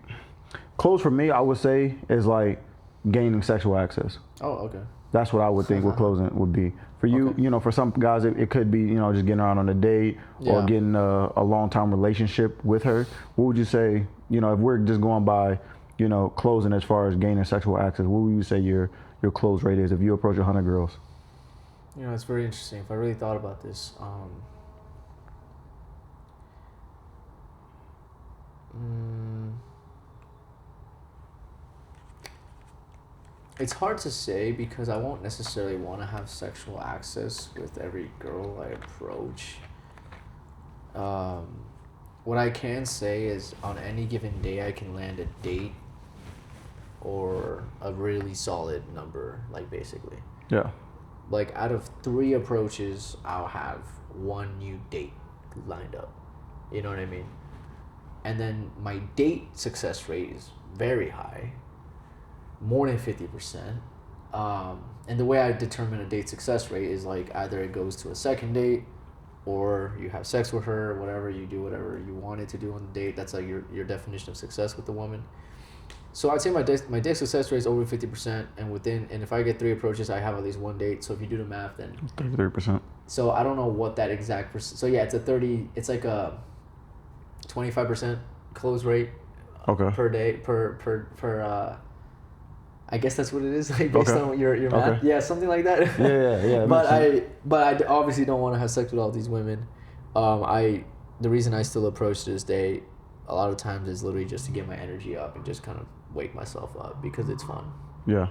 close for me, I would say is like gaining sexual access. Oh, okay. That's what I would think what closing would be. For you, Okay. you know, for some guys, it could be, you know, just getting around on a date or Yeah. getting a long-term relationship with her. What would you say, you know, if we're just going by, you know, closing as far as gaining sexual access, what would you say your close rate is if you approach 100 girls? You know, it's very interesting. If I really thought about this, it's hard to say, because I won't necessarily want to have sexual access with every girl I approach. What I can say is on any given day I can land a date or a really solid number, like basically. Yeah. Like out of 3 approaches, I'll have 1 new date lined up. You know what I mean? And then my date success rate is very high, more than 50%. And the way I determine a date success rate is like either it goes to a second date, or you have sex with her, whatever you do, whatever you wanted to do on the date. That's like your definition of success with the woman. So I'd say my date success rate is over 50%, and if I get 3 approaches, I have at least 1 date. So if you do the math, then 33%. So I don't know what that exact So yeah, it's like a 25% close rate. Okay. Per day per I guess that's what it is, like based on your math. Okay. Yeah, something like that. Yeah. But I obviously don't want to have sex with all these women. The reason I still approach to this day a lot of times is literally just to get my energy up and just kind of wake myself up, because it's fun. Yeah.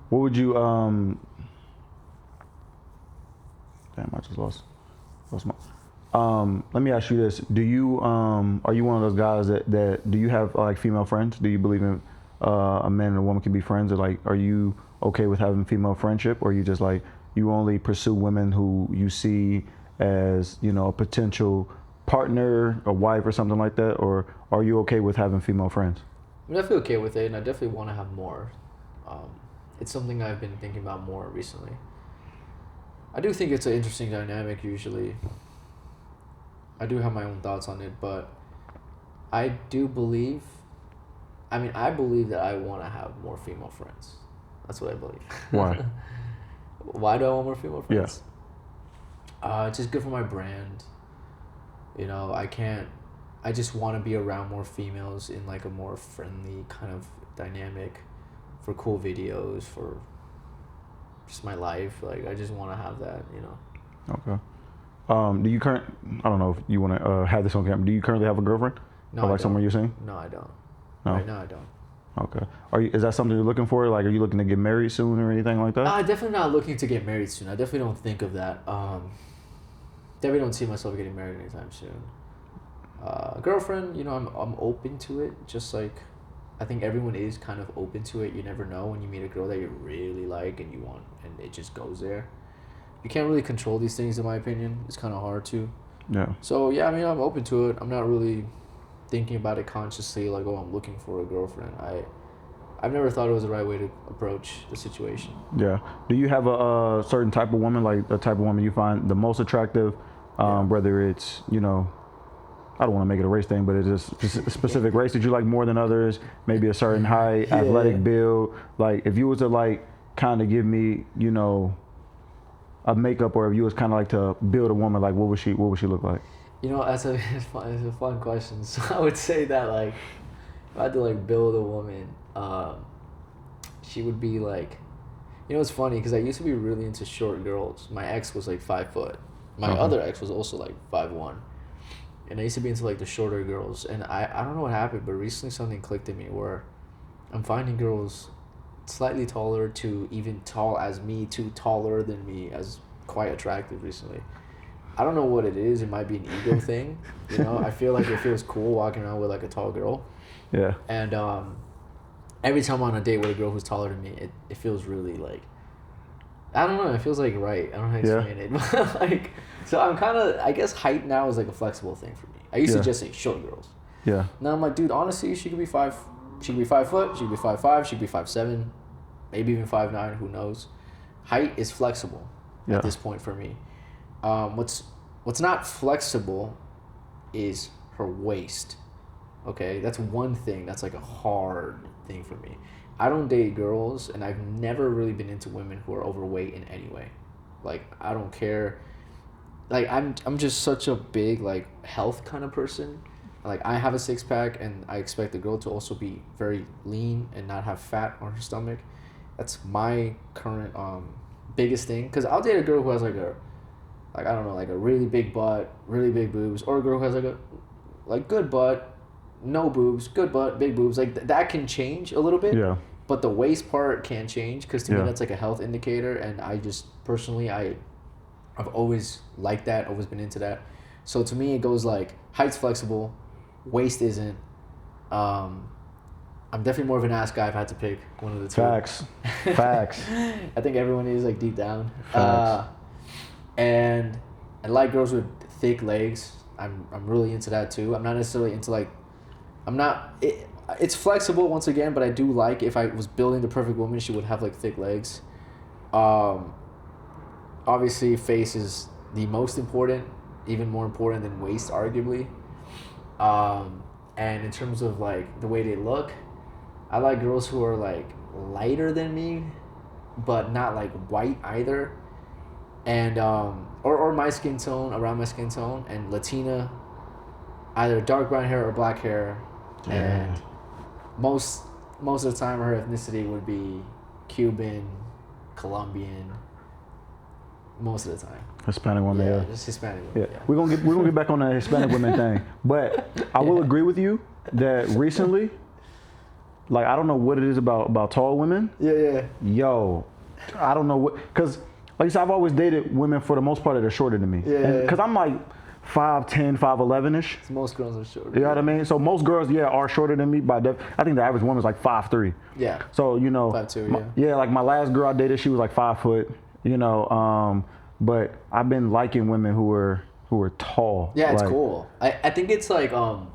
What would you damn, I just lost my let me ask you this. Do you are you one of those guys that do you have like female friends? Do you believe in a man and a woman can be friends, or like are you okay with having female friendship, or you just like you only pursue women who you see as, you know, a potential partner, a wife or something like that, or are you okay with having female friends? I'm definitely okay with it, and I definitely want to have more. Um, it's something I've been thinking about more recently. I do think it's an interesting dynamic. Usually, I do have my own thoughts on it, but I do believe. I mean, I believe that I want to have more female friends. That's what I believe. Why? Why do I want more female Yeah. friends? It's just good for my brand. You know, I can't. I just want to be around more females in like a more friendly kind of dynamic, for cool videos, for just my life. Like I just want to have that. You know. Okay. Do you I don't know if you want to have this on camera. Do you currently have a girlfriend? No, Or I like someone don't. you're seeing? No, I don't. No. Right now, I don't. Okay. Is that something you're looking for? Like, are you looking to get married soon or anything like that? Definitely not looking to get married soon. I definitely don't think of that. Definitely don't see myself getting married anytime soon. Girlfriend, you know, I'm open to it. Just like, I think everyone is kind of open to it. You never know when you meet a girl that you really like and you want, and it just goes there. You can't really control these things, in my opinion. It's kind of hard to. Yeah. So yeah, I mean, I'm open to it. I'm not really thinking about it consciously, like, oh, I'm looking for a girlfriend. I've never thought it was the right way to approach the situation. Yeah. Do you have a certain type of woman, like the type of woman you find the most attractive? Whether it's, you know, I don't want to make it a race thing, but it's a specific race that you like more than others. Maybe a certain height, athletic build. Like, if you was to like kind of give me, you know, a makeup, or if you was kind of like to build a woman, like what would she look like? You know, it's a fun question. So I would say that, like, if I had to like build a woman, she would be like, you know, it's funny because I used to be really into short girls. My ex was like 5 foot. My other ex was also like 5'1", and I used to be into like the shorter girls. And I don't know what happened, but recently something clicked in me where I'm finding girls slightly taller to even tall as me to taller than me as quite attractive recently. I don't know what it is. It might be an ego thing. You know, I feel like it feels cool walking around with like a tall girl. Yeah. And every time I'm on a date with a girl who's taller than me, it feels really like, I don't know, it feels like right. I don't know how to explain it. But like, so I'm kind of, I guess height now is like a flexible thing for me. I used to just say short girls. Yeah. Now I'm like, dude, honestly, she could be 5 foot, she could be 5'5", she could be 5'7", maybe even 5'9", who knows. Height is flexible at this point for me. What's not flexible is her waist. Okay, that's one thing that's like a hard thing for me. I don't date girls, and I've never really been into women who are overweight in any way. Like, I don't care. Like, I'm just such a big like health kind of person. Like, I have a 6-pack, and I expect the girl to also be very lean and not have fat on her stomach. That's my current biggest thing. Cause I'll date a girl who has like I don't know, like a really big butt, really big boobs, or a girl who has like good butt, no boobs, good butt, big boobs. Like that can change a little bit. Yeah. But the waist part can't change, because to me Yeah. that's like a health indicator, and I just personally I've always liked that, always been into that. So to me it goes like height's flexible, waist isn't. I'm definitely more of an ass guy if I had to pick one of the two. Facts. Facts. I think everyone is like deep down. Facts. And I like girls with thick legs. I'm really into that too. I'm not necessarily into like, it's flexible once again, but I do like, if I was building the perfect woman, she would have like thick legs. Obviously face is the most important, even more important than waist arguably. And in terms of like the way they look, I like girls who are like lighter than me, but not like white either. And or my skin tone, around my skin tone, and Latina, either dark brown hair or black hair. Yeah. And most of the time her ethnicity would be Cuban, Colombian, most of the time. Hispanic woman, yeah. Just Hispanic women. Yeah. We're gonna get back on the Hispanic women thing. But I will agree with you that recently, like, I don't know what it is about tall women. Yeah. Yo, I don't know what, because like I said, I've always dated women for the most part that are shorter than me. Yeah. Because I'm like 5'10", 5'11"-ish. Most girls are short. You know what I mean? So most girls, are shorter than me. I think the average woman's like 5'3". Yeah. So, you know. 5'2", yeah. Like my last girl I dated, she was like 5 foot, you know. But I've been liking women who are tall. Yeah, it's like, cool. I think it's like, I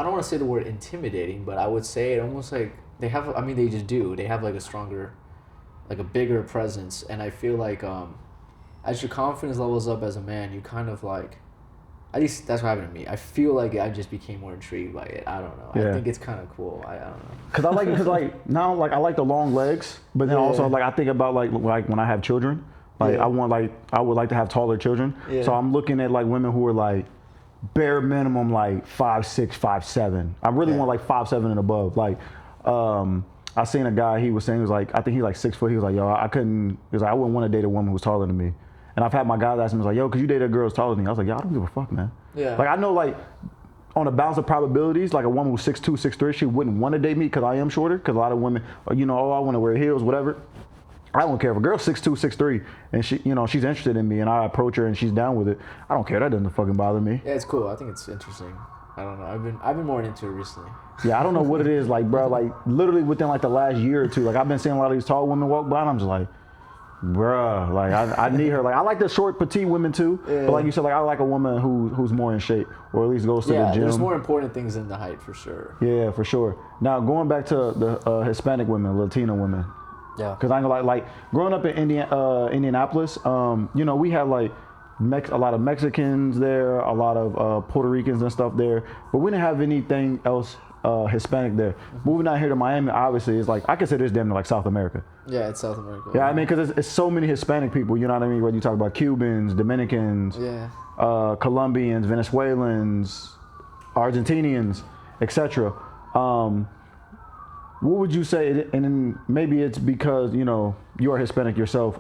I don't want to say the word intimidating, but I would say it almost like they have. I mean, they just do. They have like a stronger, like a bigger presence, and I feel like as your confidence levels up as a man, you kind of like. At least that's what happened to me. I feel like I just became more intrigued by it. I don't know. Yeah. I think it's kind of cool. I don't know. Cause I like it. Cause like now, like I like the long legs, but then also like I think about like when I have children, like I would like to have taller children. Yeah. So I'm looking at like women who are like bare minimum like 5'6", 5'7". I really want like 5'7" and above. Like, I seen a guy. He was saying he was like, I think he like 6 foot. He was like, yo, I couldn't. He was like, I wouldn't want to date a woman who's taller than me. And I've had my guys ask me, like, yo, could you date a girl who's taller than me? I was like, yo, I don't give a fuck, man. Yeah. Like, I know, like, on a balance of probabilities, like a woman who's 6'2", 6'3", she wouldn't want to date me because I am shorter. Because a lot of women, you know, oh, I want to wear heels, whatever. I don't care if a girl's 6'2", 6'3", and she, you know, she's interested in me, and I approach her and she's down with it. I don't care. That doesn't fucking bother me. Yeah, it's cool. I think it's interesting. I don't know. I've been more into it recently. Yeah, I don't know what it is, like, bro. Like, literally within like the last year or two, like I've been seeing a lot of these tall women walk by, and I'm just like, bruh, like I need her. Like I like the short, petite women too, but like you said, like I like a woman who's more in shape, or at least goes to the gym. There's more important things than the height for sure. Yeah, for sure. Now going back to the Hispanic women, Latino women. Yeah. Cause I ain't gonna like growing up in Indianapolis, you know, we had like a lot of Mexicans there, a lot of Puerto Ricans and stuff there, but we didn't have anything else Hispanic there. Moving out here to Miami, obviously, is like I consider this damn near like South America. Yeah, it's South America. Yeah, I mean, because it's so many Hispanic people, you know what I mean? Whether you talk about Cubans, Dominicans, Colombians, Venezuelans, Argentinians, etc. What would you say, and then maybe it's because, you know, you are Hispanic yourself,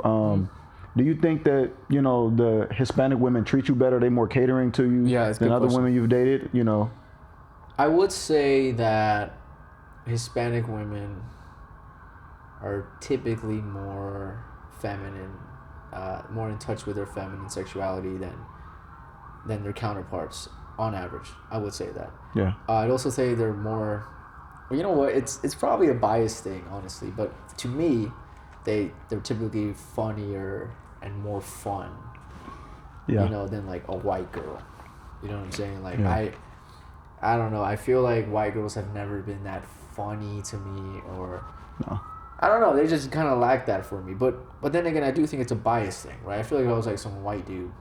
do you think that, you know, the Hispanic women treat you better? Are they more catering to you than other women you've dated, you know? I would say that Hispanic women are typically more feminine, more in touch with their feminine sexuality than their counterparts on average. I would say that. Yeah. I'd also say they're more. Well, you know what? It's probably a biased thing, honestly. But to me, they're typically funnier and more fun. Yeah. You know, than like a white girl. You know what I'm saying? Like I don't know. I feel like white girls have never been that funny to me, or No. I don't know. They just kind of lack that for me. But then again, I do think it's a bias thing, right? I feel like if I was like some white dude,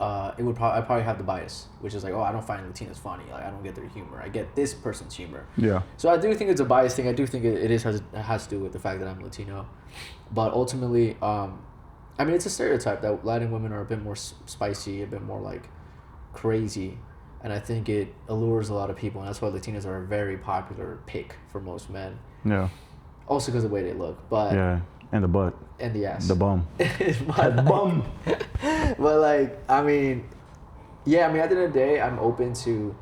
I'd probably have the bias, which is like, oh, I don't find Latinos funny. Like I don't get their humor. I get this person's humor. Yeah. So I do think it's a bias thing. I do think it has to do with the fact that I'm Latino, but ultimately, I mean, it's a stereotype that Latin women are a bit more spicy, a bit more like crazy. And I think it allures a lot of people, and that's why Latinos are a very popular pick for most men. Yeah. Also because of the way they look, but and the butt, and the ass, the bum, the bum. But like, I mean, yeah, I mean, at the end of the day, I'm open to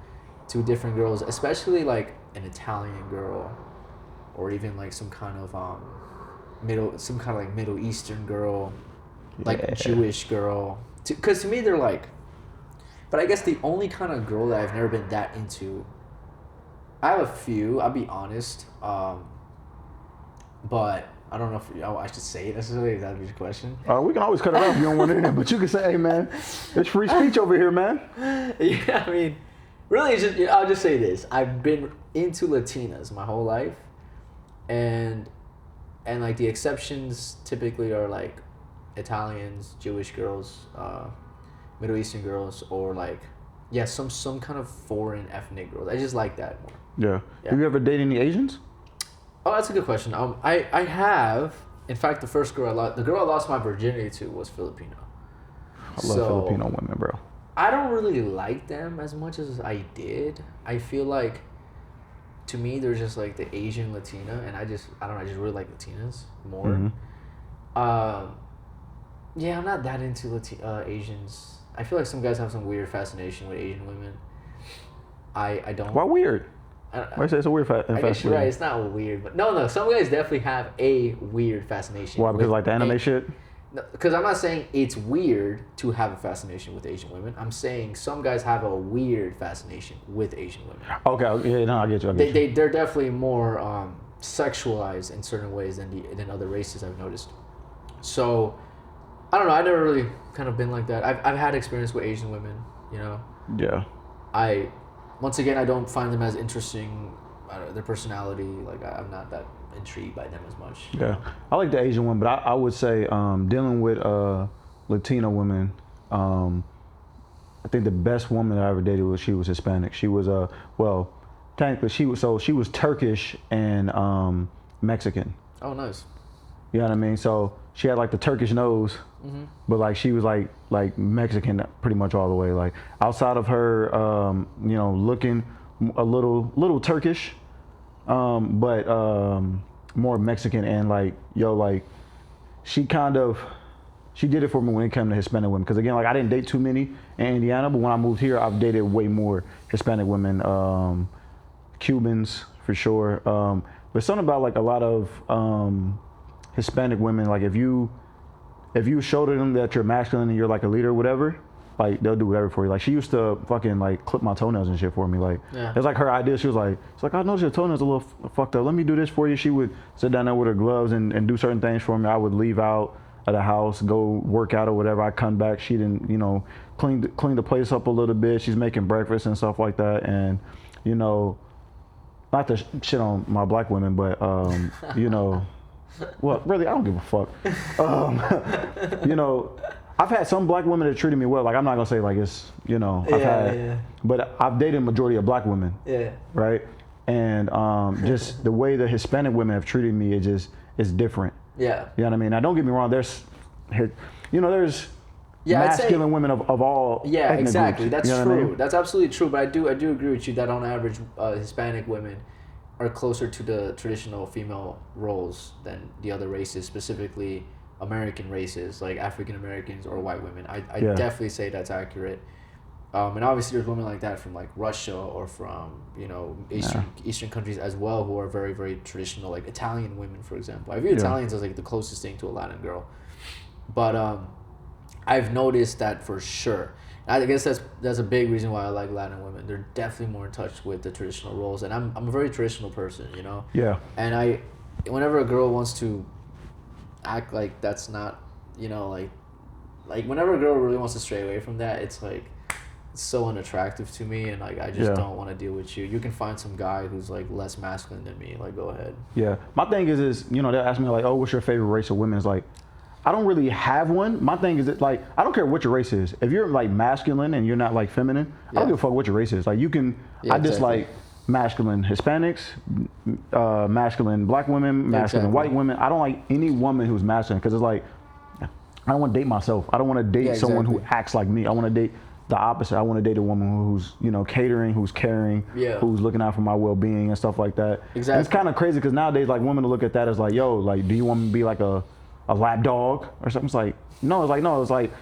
different girls, especially like an Italian girl, or even like some kind of Middle Eastern girl, like Jewish girl. Because to me, they're like. But I guess the only kind of girl that I've never been that into, I have a few, I'll be honest, but I don't know if I should say it necessarily, if that would be the question. We can always cut it off if you don't want it in, but you can say, hey man, it's free speech over here, man. Yeah, I mean, really, I'll just say this. I've been into Latinas my whole life, and like the exceptions typically are like Italians, Jewish girls, Middle Eastern girls, or like, some kind of foreign ethnic girls. I just like that more. Yeah. Have you ever dated any Asians? Oh, that's a good question. I have. In fact, the girl I lost my virginity to was Filipino. I love Filipino women, bro. I don't really like them as much as I did. I feel like, to me, there's just like the Asian Latina, and I just really like Latinas more. Mm-hmm. Yeah, I'm not that into Asians. I feel like some guys have some weird fascination with Asian women. I don't. Why weird? Why say it's a weird fascination? I guess you're right. It's not weird, but no. Some guys definitely have a weird fascination. Why? Because like the anime shit? No, because I'm not saying it's weird to have a fascination with Asian women. I'm saying some guys have a weird fascination with Asian women. Okay. Yeah. No, I get you. They're definitely more sexualized in certain ways than other races, I've noticed. So. I don't know. I've never really kind of been like that. I've had experience with Asian women, you know. Yeah. once again, I don't find them as interesting. Their personality, like I'm not that intrigued by them as much. Yeah, I like the Asian one, but I would say dealing with Latino women. I think the best woman that I ever dated she was Hispanic. She was well, technically she was Turkish and Mexican. Oh, nice. You know what I mean? So she had like the Turkish nose, but like she was like Mexican pretty much all the way. Like outside of her, looking a little Turkish, but more Mexican and like she did it for me when it came to Hispanic women. Because again, like I didn't date too many in Indiana, but when I moved here, I've dated way more Hispanic women, Cubans for sure. But something about like a lot of Hispanic women, like if you show to them that you're masculine and you're like a leader or whatever, like they'll do whatever for you. Like she used to fucking like clip my toenails and shit for me. Like it's like her idea. She was like, it's like I noticed your toenails a little fucked up. Let me do this for you. She would sit down there with her gloves and do certain things for me. I would leave out of the house, go work out or whatever. I come back. She didn't, clean the place up a little bit. She's making breakfast and stuff like that. And not to shit on my black women, but well, really, I don't give a fuck. I've had some black women that treated me well. Like I'm not gonna say like it's but I've dated a majority of black women. Yeah. Right. And just the way the Hispanic women have treated me is different. Yeah. You know what I mean? Now don't get me wrong. There's masculine women of all. Yeah, exactly. Groups, that's true. I mean? That's absolutely true. But I do agree with you that on average, Hispanic women are closer to the traditional female roles than the other races, specifically American races, like African Americans or white women. I definitely say that's accurate. And obviously there's women like that from like Russia or from, Eastern countries as well who are very, very traditional, like Italian women, for example. I view Italians as like the closest thing to a Latin girl. But I've noticed that for sure. I guess that's a big reason why I like Latin women. They're definitely more in touch with the traditional roles, and I'm a very traditional person, Yeah. And whenever a girl wants to act like that's not, like whenever a girl really wants to stray away from that, it's like it's so unattractive to me, and like I just don't want to deal with you. You can find some guy who's like less masculine than me. Like go ahead. Yeah. My thing is they'll ask me like, oh, what's your favorite race of women? It's like, I don't really have one. My thing is that like I don't care what your race is. If you're like masculine and you're not like feminine, I don't give a fuck what your race is. Like you can. I just like masculine Hispanics, masculine black women, masculine white women. I don't like any woman who's masculine because it's like I don't want to date myself. I don't want to date someone who acts like me. I want to date the opposite. I want to date a woman who's catering, who's caring, who's looking out for my well-being and stuff like that. Exactly. And it's kind of crazy because nowadays like women will look at that as like, yo, like do you want me to be like a lap dog or something? It's like no. It's like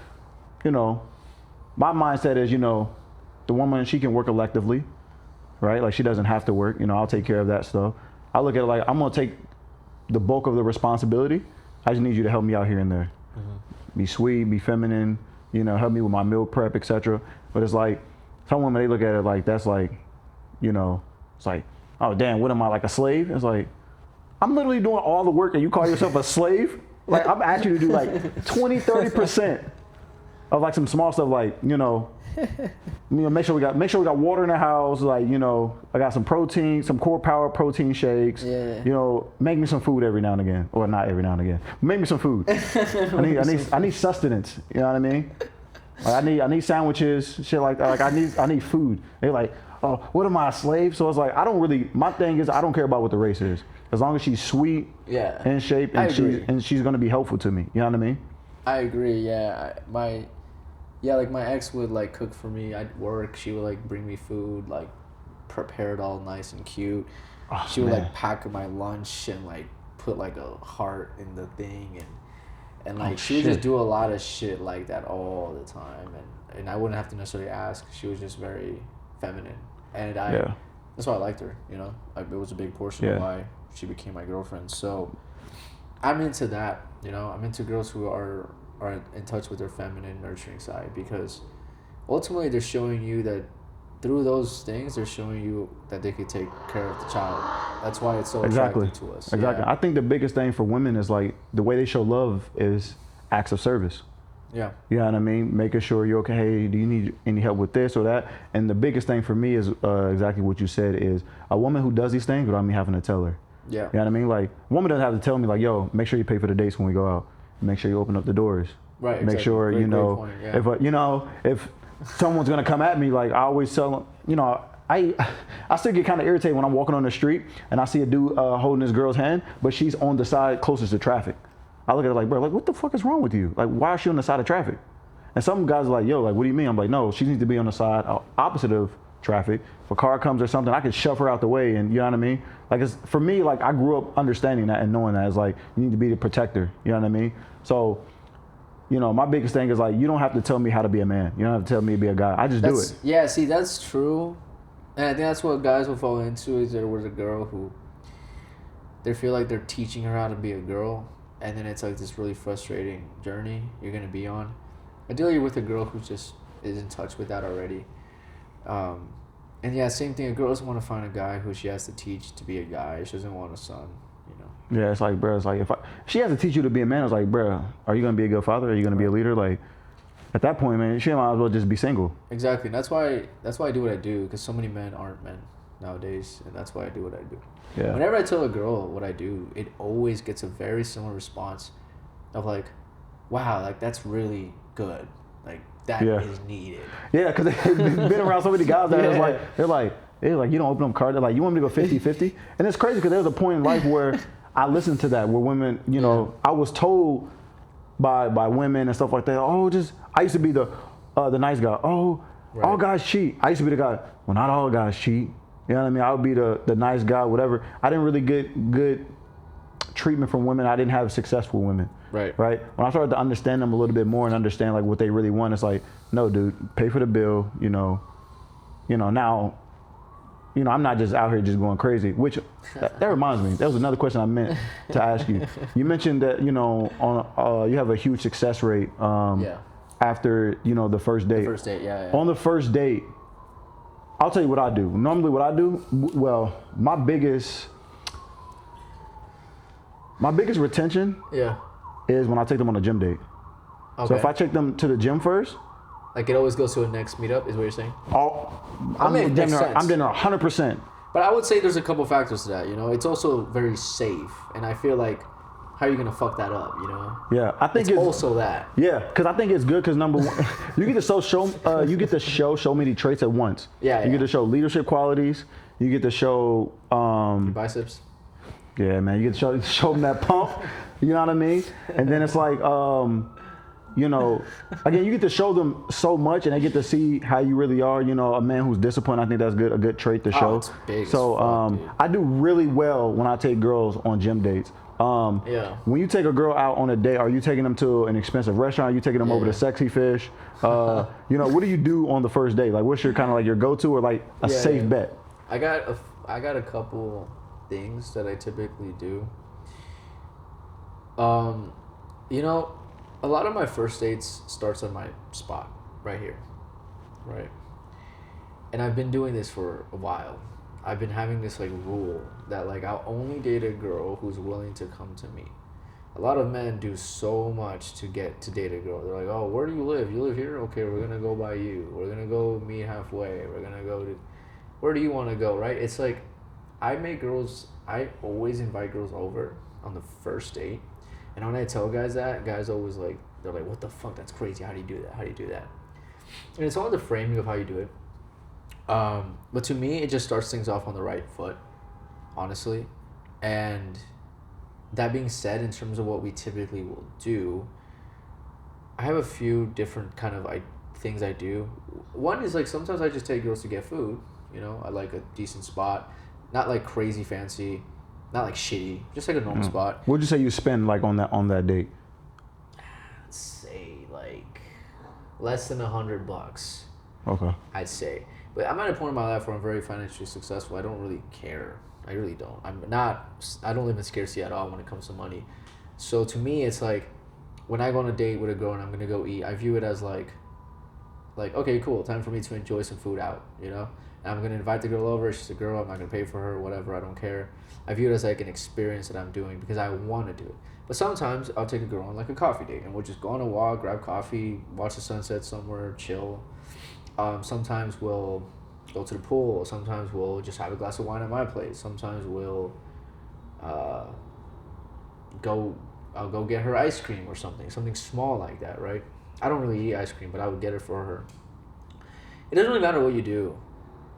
my mindset is the woman, she can work electively, right? Like she doesn't have to work. I'll take care of that stuff. I look at it like I'm gonna take the bulk of the responsibility. I just need you to help me out here and there. Be sweet, be feminine, help me with my meal prep, etc. But it's like some women, they look at it like that's like, it's like, oh damn, what am I, like a slave? It's like I'm literally doing all the work and you call yourself a slave? Like I'm asking you to do like 20-30% of like some small stuff, like make sure we got water in the house, like I got some protein, some core power protein shakes. Make me some food every now and again, or not every now and again. Make me some food. I need sustenance. You know what I mean? Like I need sandwiches, shit like that. Like I need food. They're like, oh, what am I, a slave? So it's like my thing is I don't care about what the race is. As long as she's sweet, in shape, and she's gonna be helpful to me. You know what I mean? I agree. Yeah, like my ex would like cook for me. I'd work. She would like bring me food, like prepare it all nice and cute. Oh, she would like pack my lunch and like put like a heart in the thing and like she would just do a lot of shit like that all the time, and I wouldn't have to necessarily ask. She was just very feminine, and that's why I liked her. It was a big portion of why she became my girlfriend. So I'm into that. I'm into girls who are in touch with their feminine, nurturing side, because ultimately they're showing you that through those things, they're showing you that they could take care of the child. That's why it's so attractive to us. Exactly. I think the biggest thing for women is like the way they show love is acts of service. Yeah. You know what I mean? Making sure you're okay. Hey, do you need any help with this or that? And the biggest thing for me is exactly what you said is a woman who does these things without me having to tell her. Yeah. You know what I mean? Like, a woman doesn't have to tell me, like, yo, make sure you pay for the dates when we go out. Make sure you open up the doors. Right. Make Exactly. sure, Great, you know, great point, yeah. if someone's going to come at me, like, I always tell them, you know, I still get kind of irritated when I'm walking on the street and I see a dude holding this girl's hand, but she's on the side closest to traffic. I look at her like, bro, like, what the fuck is wrong with you? Like, why is she on the side of traffic? And some guys are like, yo, like, what do you mean? I'm like, no, she needs to be on the side opposite of traffic. If a car comes or something, I can shove her out the way, and you know what I mean? Like, it's, for me, like, I grew up understanding that and knowing that. It's like, you need to be the protector, you know what I mean? So, you know, my biggest thing is, like, you don't have to tell me how to be a man. You don't have to tell me to be a guy. I just do it. Yeah, see, that's true. And I think that's what guys will fall into, is there was a girl who, they feel like they're teaching her how to be a girl, and then it's like this really frustrating journey you're going to be on. Ideally, you're with a girl who just is in touch with that already. And yeah, same thing. A girl doesn't want to find a guy who she has to teach to be a guy. She doesn't want a son, you know. Yeah, it's like, bro, it's like, if she has to teach you to be a man, it's like, bro, are you going to be a good father? Are you going to be a leader? Like, at that point, man, she might as well just be single. Exactly. And that's why I do what I do, because so many men aren't men nowadays, and that's why I do what I do. Yeah. Whenever I tell a girl what I do, it always gets a very similar response of like, wow, like, that's really good. Like, that is needed. Yeah, because they've been around so many guys that it's like, they're like, you don't open up cards. They're like, you want me to go 50-50? And it's crazy because there was a point in life where I listened to that, where women, you know, I was told by women and stuff like that, oh, I used to be the nice guy. Oh, all guys cheat. I used to be the guy, well, not all guys cheat. You know what I mean? I would be the nice guy, whatever. I didn't really get good treatment from women. I didn't have successful women. Right. When I started to understand them a little bit more and understand like what they really want, it's like, no, dude, pay for the bill. You know, now, you know, I'm not just out here just going crazy. Which that reminds me, that was another question I meant to ask you. You mentioned that, you know, on you have a huge success rate. After, you know, the first date. On the first date, I'll tell you what I do. Normally, what I do, well, my biggest retention is when I take them on a gym date. Okay. So if I take them to the gym first, like, it always goes to a next meetup, is what you're saying? I'm dinner 100%. But I would say there's a couple factors to that. You know, it's also very safe, and I feel like, how are you gonna fuck that up? You know? Yeah, I think it's also that. Yeah, because I think it's good. Because number one, you get to show many traits at once. Yeah. You get to show leadership qualities. You get to show your biceps. Yeah, man. You get to show them that pump. You know what I mean? And then it's like, you know, again, you get to show them so much, and they get to see how you really are. You know, a man who's disciplined. I think that's a good trait to show. It's big so as fuck, I do really well when I take girls on gym dates. When you take a girl out on a date, are you taking them to an expensive restaurant? Are you taking them over to Sexy Fish? You know, what do you do on the first date? Like, what's your kind of like your go-to or like a safe bet? I got a couple things that I typically do. You know, a lot of my first dates starts on my spot right here, right? And I've been doing this for a while. I've been having this like rule that like I'll only date a girl who's willing to come to me. A lot of men do so much to get to date a girl. They're like, oh, where do you live? You live here? Okay, we're gonna go by you. We're gonna go meet halfway. We're gonna go to, where do you want to go? Right? It's like, I always invite girls over on the first date, and when I tell guys that, guys always like, they're like, what the fuck? That's crazy. How do you do that? How do you do that? And it's all the framing of how you do it. But to me, it just starts things off on the right foot, honestly. And that being said, in terms of what we typically will do, I have a few different kind of things I do. One is like, sometimes I just take girls to get food. You know, I like a decent spot, not like crazy fancy, not like shitty, just like a normal spot. What'd you say you spend like on that date? Let's say like less than $100. Okay. I'd say. But I'm at a point in my life where I'm very financially successful. I don't really care. I really don't. I don't live in scarcity at all when it comes to money. So to me, it's like, when I go on a date with a girl and I'm going to go eat, I view it as like Like, okay, cool, time for me to enjoy some food out, you know? And I'm gonna invite the girl over. She's a girl. I'm not gonna pay for her, whatever. I don't care. I view it as like an experience that I'm doing because I want to do it. But sometimes I'll take a girl on like a coffee date, and we'll just go on a walk, grab coffee, watch the sunset somewhere, chill. Sometimes we'll go to the pool. Sometimes we'll just have a glass of wine at my place. Sometimes we'll uh, go. I'll go get her ice cream or something small like that, right? I don't really eat ice cream, but I would get it for her. It doesn't really matter what you do.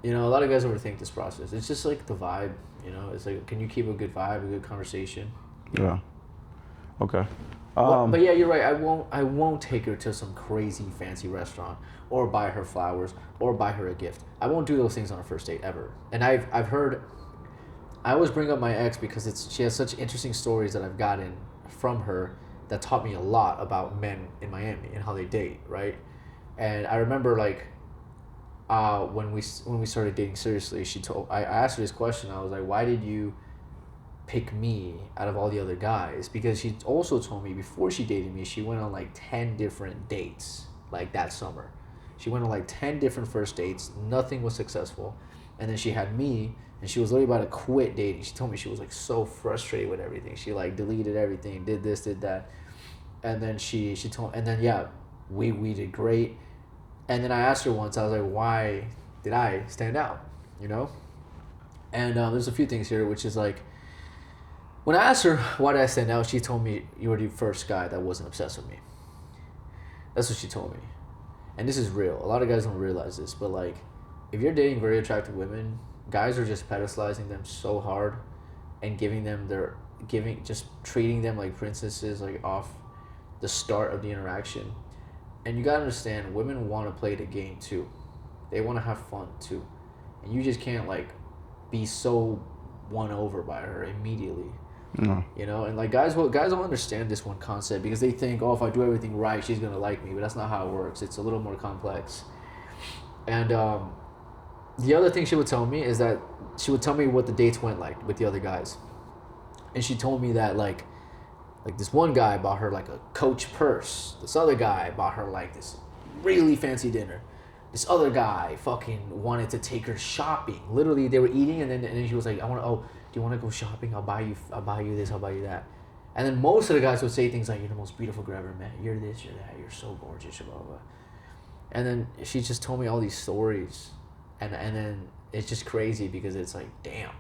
You know, a lot of guys overthink this process. It's just like the vibe. You know, it's like, can you keep a good vibe, a good conversation? Yeah. Okay. But yeah, you're right. I won't take her to some crazy fancy restaurant or buy her flowers or buy her a gift. I won't do those things on a first date ever. And I've heard. I always bring up my ex because she has such interesting stories that I've gotten from her that taught me a lot about men in Miami and how they date, right? And I remember like when we started dating seriously, I asked her this question. I was like, why did you pick me out of all the other guys? Because she also told me before she dated me, she went on like 10 different dates like that summer. She went on like 10 different first dates. Nothing was successful. And then she had me, and she was literally about to quit dating. She told me she was like so frustrated with everything. She like deleted everything, did this, did that. And then she told, and then yeah, we did great. And then I asked her once, I was like, why did I stand out? You know? And there's a few things here, which is like, when I asked her why did I stand out, she told me you were the first guy that wasn't obsessed with me. That's what she told me. And this is real. A lot of guys don't realize this, but like, if you're dating very attractive women, guys are just pedestalizing them so hard and just treating them like princesses, like off the start of the interaction. And you gotta understand, women want to play the game too. They want to have fun too. And you just can't like be so won over by her immediately. No. You know, and like guys don't understand this one concept because they think, oh, if I do everything right, she's gonna like me. But that's not how it works. It's a little more complex. And the other thing she would tell me is that she would tell me what the dates went like with the other guys. And she told me that like this one guy bought her like a Coach purse. This other guy bought her like this really fancy dinner. This other guy fucking wanted to take her shopping. Literally, they were eating, and then she was like, do you want to go shopping? I'll buy you this, I'll buy you that. And then most of the guys would say things like, you're the most beautiful girl I ever met. You're this, you're that. You're so gorgeous, blah, blah, blah. And then she just told me all these stories. And then it's just crazy because it's like, damn.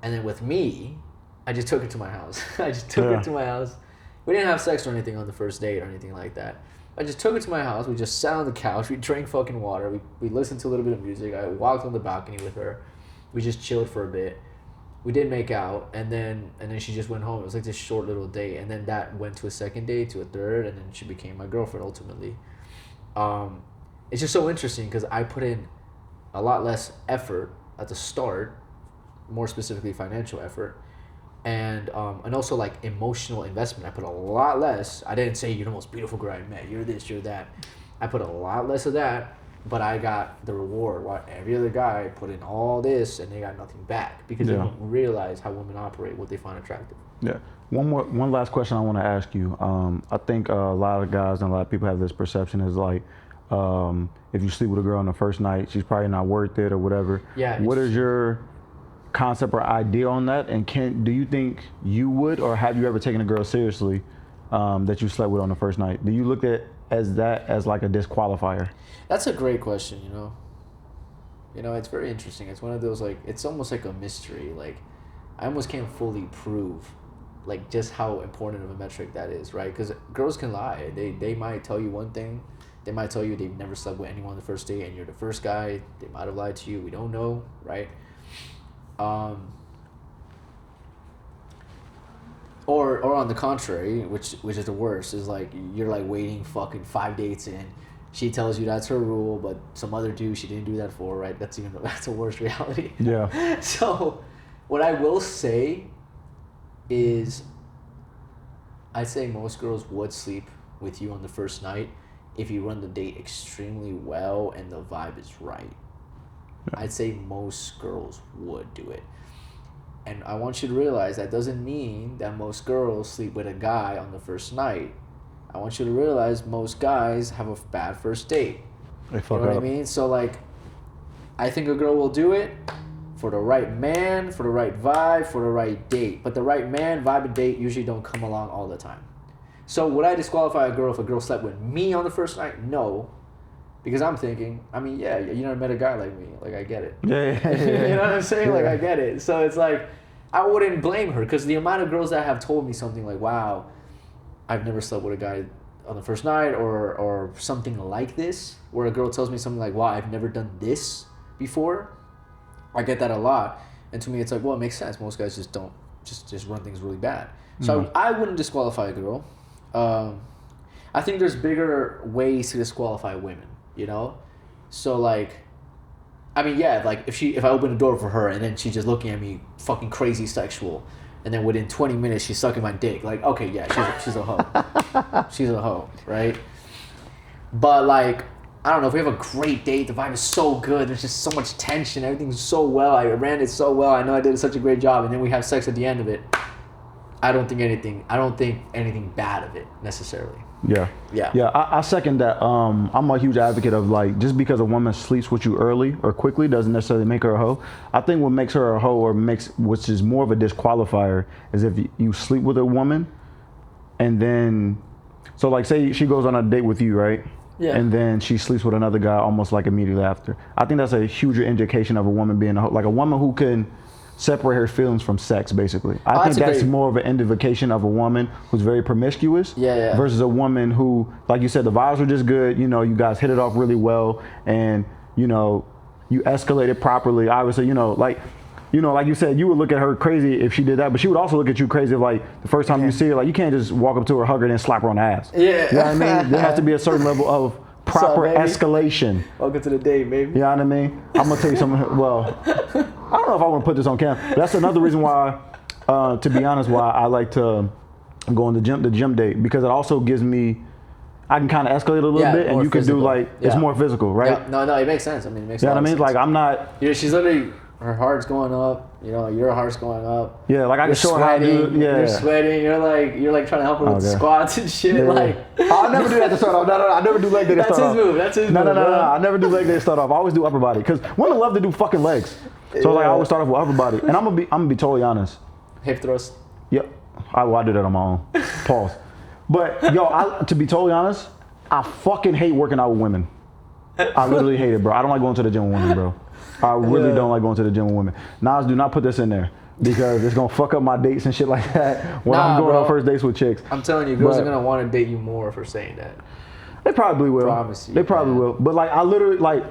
And then with me, I just took her to my house. I just took her to my house. We didn't have sex or anything on the first date or anything like that. I just took her to my house. We just sat on the couch. We drank fucking water. We listened to a little bit of music. I walked on the balcony with her. We just chilled for a bit. We did make out, and then she just went home. It was like this short little date, and then that went to a second date, to a third, and then she became my girlfriend ultimately. It's just so interesting because I put in a lot less effort at the start, more specifically financial effort, and also like emotional investment. I put a lot less. I didn't say you're the most beautiful girl I met. You're this, you're that. I put a lot less of that, but I got the reward. While every other guy put in all this and they got nothing back because they don't realize how women operate, what they find attractive. Yeah. One last question I want to ask you. I think a lot of guys and a lot of people have this perception is like, if you sleep with a girl on the first night, she's probably not worth it or whatever. Yeah. What is your concept or idea on that? And do you think you would, or have you ever taken a girl seriously that you slept with on the first night? Do you look at that as like a disqualifier? That's a great question. You know, it's very interesting. It's one of those like, it's almost like a mystery. Like, I almost can't fully prove like just how important of a metric that is, right? Because girls can lie. They might tell you one thing. They might tell you they've never slept with anyone on the first date and you're the first guy. They might have lied to you. We don't know, right? Or on the contrary, which is the worst, is like you're like waiting fucking 5 dates in. She tells you that's her rule, but some other dude she didn't do that for, right? That's a worse reality. Yeah. So what I will say is I'd say most girls would sleep with you on the first night if you run the date extremely well and the vibe is right. Yeah. I'd say most girls would do it. And I want you to realize that doesn't mean that most girls sleep with a guy on the first night. I want you to realize most guys have a bad first date. They You fuck know what I up. mean? So like, I think a girl will do it for the right man, for the right vibe, for the right date. But the right man, vibe, and date usually don't come along all the time. So would I disqualify a girl if a girl slept with me on the first night? No. Because I'm thinking, I mean, yeah, you never met a guy like me. Like, I get it. Yeah. You know what I'm saying? Like, Yeah. I get it. So it's like, I wouldn't blame her because the amount of girls that have told me something like, wow, I've never slept with a guy on the first night or something like this, where a girl tells me something like, wow, I've never done this before. I get that a lot. And to me, it's like, well, it makes sense. Most guys just don't, just run things really bad. So I wouldn't disqualify a girl. I think there's bigger ways to disqualify women, you know? So like, I mean, yeah, like if I open the door for her and then she's just looking at me fucking crazy sexual, and then within 20 minutes she's sucking my dick, like, okay, yeah, she's a hoe. She's a hoe, right? But like, I don't know, if we have a great date, the vibe is so good, there's just so much tension, everything's so well, I ran it so well, I know I did such a great job, and then we have sex at the end of it, I don't think anything bad of it necessarily. Yeah. I second that. I'm a huge advocate of like, just because a woman sleeps with you early or quickly doesn't necessarily make her a hoe. I think what makes her a hoe, which is more of a disqualifier, is if you sleep with a woman and then, so like say she goes on a date with you, right? Yeah. And then she sleeps with another guy almost like immediately after. I think that's a huge indication of a woman being a hoe. Like a woman who can separate her feelings from sex, basically. I think that's more of an indication of a woman who's very promiscuous versus a woman who, like you said, the vibes were just good, you know, you guys hit it off really well, and, you know, you escalated properly. Obviously, like you said, you would look at her crazy if she did that, but she would also look at you crazy if, like, the first time you see her, like, you can't just walk up to her, hug her, and then slap her on the ass. Yeah. You know what I mean? There has to be a certain level of proper escalation. Welcome to the day, baby. You know what I mean? I'm gonna tell you something. Well, I don't know if I want to put this on camera. But that's another reason why, to be honest, why I like to go on the gym date, because it also gives me, I can kind of escalate a little bit, and you can do like it's more physical, right? Yeah. No, it makes sense. I mean, it makes. You know what I mean? Sense. Like I'm not. Yeah, she's literally, her heart's going up. You know, your heart's going up. Yeah, like I can show her how to do it. Yeah. You're sweating. You're like trying to help her with squats and shit. Yeah. Like, I never do that to start off. No, I never do leg day to start off. That's his move. No. I never do leg day to start off. I always do upper body because women love to do fucking legs. So like I always start off with upper body, and I'm gonna be totally honest. Hip thrust. Yep. I do that on my own. Pause. But yo, to be totally honest, I fucking hate working out with women. I literally hate it, bro. I don't like going to the gym with women, bro. I really don't like going to the gym with women. Nas, do not put this in there because it's gonna fuck up my dates and shit like that when I'm going on first dates with chicks. I'm telling you, girls are gonna want to date you more for saying that. They probably will. Promise you. They probably will. But like I literally like,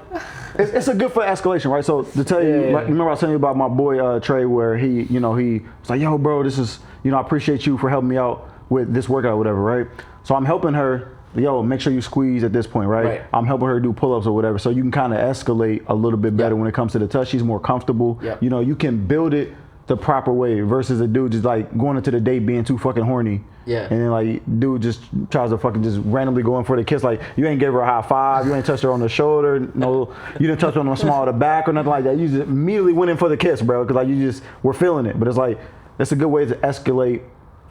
it's a good for escalation, right? So to tell you, like, remember I was telling you about my boy Trey, where he was like, yo, bro, this is, I appreciate you for helping me out with this workout or whatever, right? So I'm helping her. Yo, make sure you squeeze at this point, right? I'm helping her do pull-ups or whatever, so you can kind of escalate a little bit better when it comes to the touch. She's more comfortable. You can build it the proper way versus a dude just like going into the date being too fucking horny. Yeah. And then like dude just tries to fucking just randomly go in for the kiss. Like you ain't gave her a high five, you ain't touched her on the shoulder, no, you didn't touch her on the small of the back or nothing like that. You just immediately went in for the kiss, bro, because like you just were feeling it. But it's like that's a good way to escalate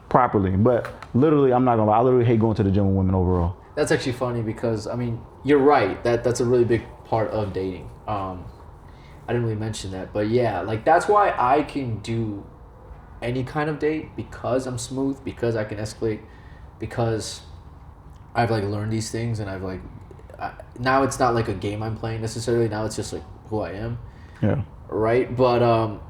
properly. But literally, I'm not gonna lie, I literally hate going to the gym with women overall. That's actually funny because I mean you're right. That's a really big part of dating. I didn't really mention that, but yeah, like that's why I can do any kind of date because I'm smooth, because I can escalate, because I've like learned these things and I've like now it's not like a game I'm playing necessarily. Now it's just like who I am. Yeah. Right, but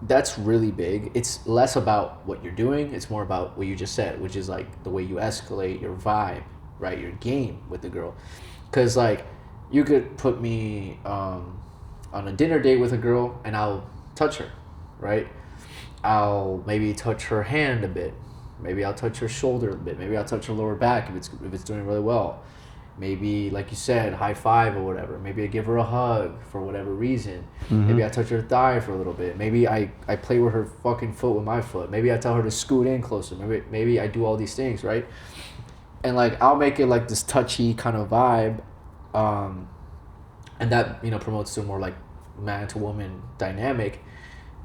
that's really big. It's less about what you're doing. It's more about what you just said, which is like the way you escalate, your vibe, right, your game with the girl. Because like you could put me on a dinner date with a girl and I'll touch her, right? I'll maybe touch her hand a bit. Maybe I'll touch her shoulder a bit. Maybe I'll touch her lower back if it's doing really well. Maybe, like you said, high five or whatever. Maybe I give her a hug for whatever reason. Mm-hmm. Maybe I touch her thigh for a little bit. Maybe I play with her fucking foot with my foot. Maybe I tell her to scoot in closer. Maybe I do all these things, right? And like I'll make it like this touchy kind of vibe, and that promotes to a more like man to woman dynamic,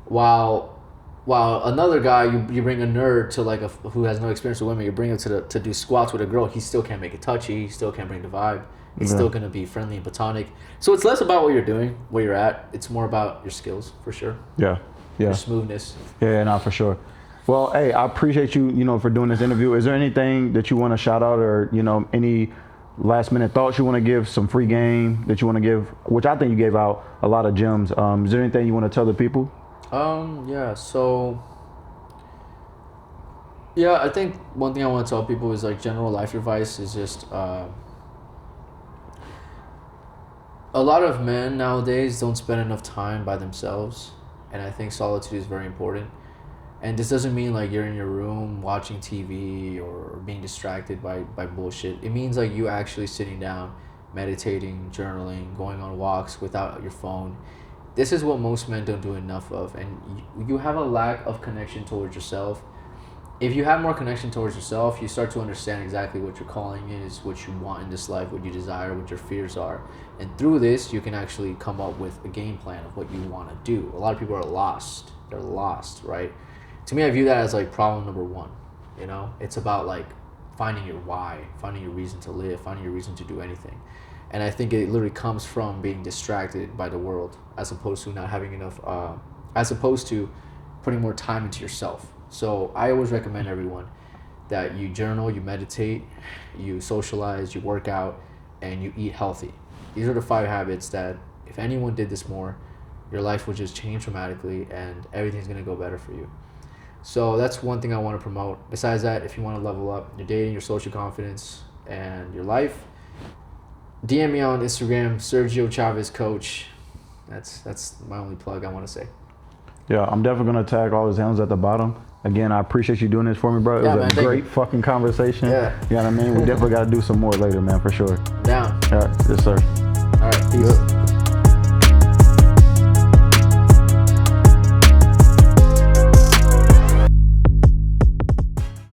while While another guy, you bring a nerd to like who has no experience with women, you bring him to do squats with a girl, he still can't make it touchy, he still can't bring the vibe. It's still gonna be friendly and platonic. So it's less about what you're doing, where you're at. It's more about your skills, for sure. Yeah. Your smoothness. Yeah, not for sure. Well, hey, I appreciate you, for doing this interview. Is there anything that you want to shout out, or any last minute thoughts you want to give, some free game that you want to give, which I think you gave out a lot of gems. Is there anything you want to tell the people? Yeah, so I think one thing I want to tell people is like general life advice is just a lot of men nowadays don't spend enough time by themselves, and I think solitude is very important. And this doesn't mean like you're in your room watching TV or being distracted by bullshit. It means like you actually sitting down, meditating, journaling, going on walks without your phone. This is what most men don't do enough of, and you have a lack of connection towards yourself. If you have more connection towards yourself, you start to understand exactly what your calling is, what you want in this life, what you desire, what your fears are. And through this, you can actually come up with a game plan of what you want to do. A lot of people are lost. They're lost, right? To me, I view that as like problem number one. It's about like finding your why, finding your reason to live, finding your reason to do anything. And I think it literally comes from being distracted by the world, as opposed to not having enough, as opposed to putting more time into yourself. So I always recommend everyone that you journal, you meditate, you socialize, you work out, and you eat healthy. These are the 5 habits that if anyone did this more, your life would just change dramatically and everything's going to go better for you. So that's one thing I want to promote. Besides that, if you want to level up your dating, your social confidence, and your life, DM me on Instagram, Sergio Chavez Coach. That's my only plug I want to say. Yeah, I'm definitely going to tag all his handles at the bottom. Again, I appreciate you doing this for me, bro. It was a great fucking conversation. Yeah. You know what I mean? We definitely got to do some more later, man, for sure. Down. All right. Yes, sir. All right. Peace. Good.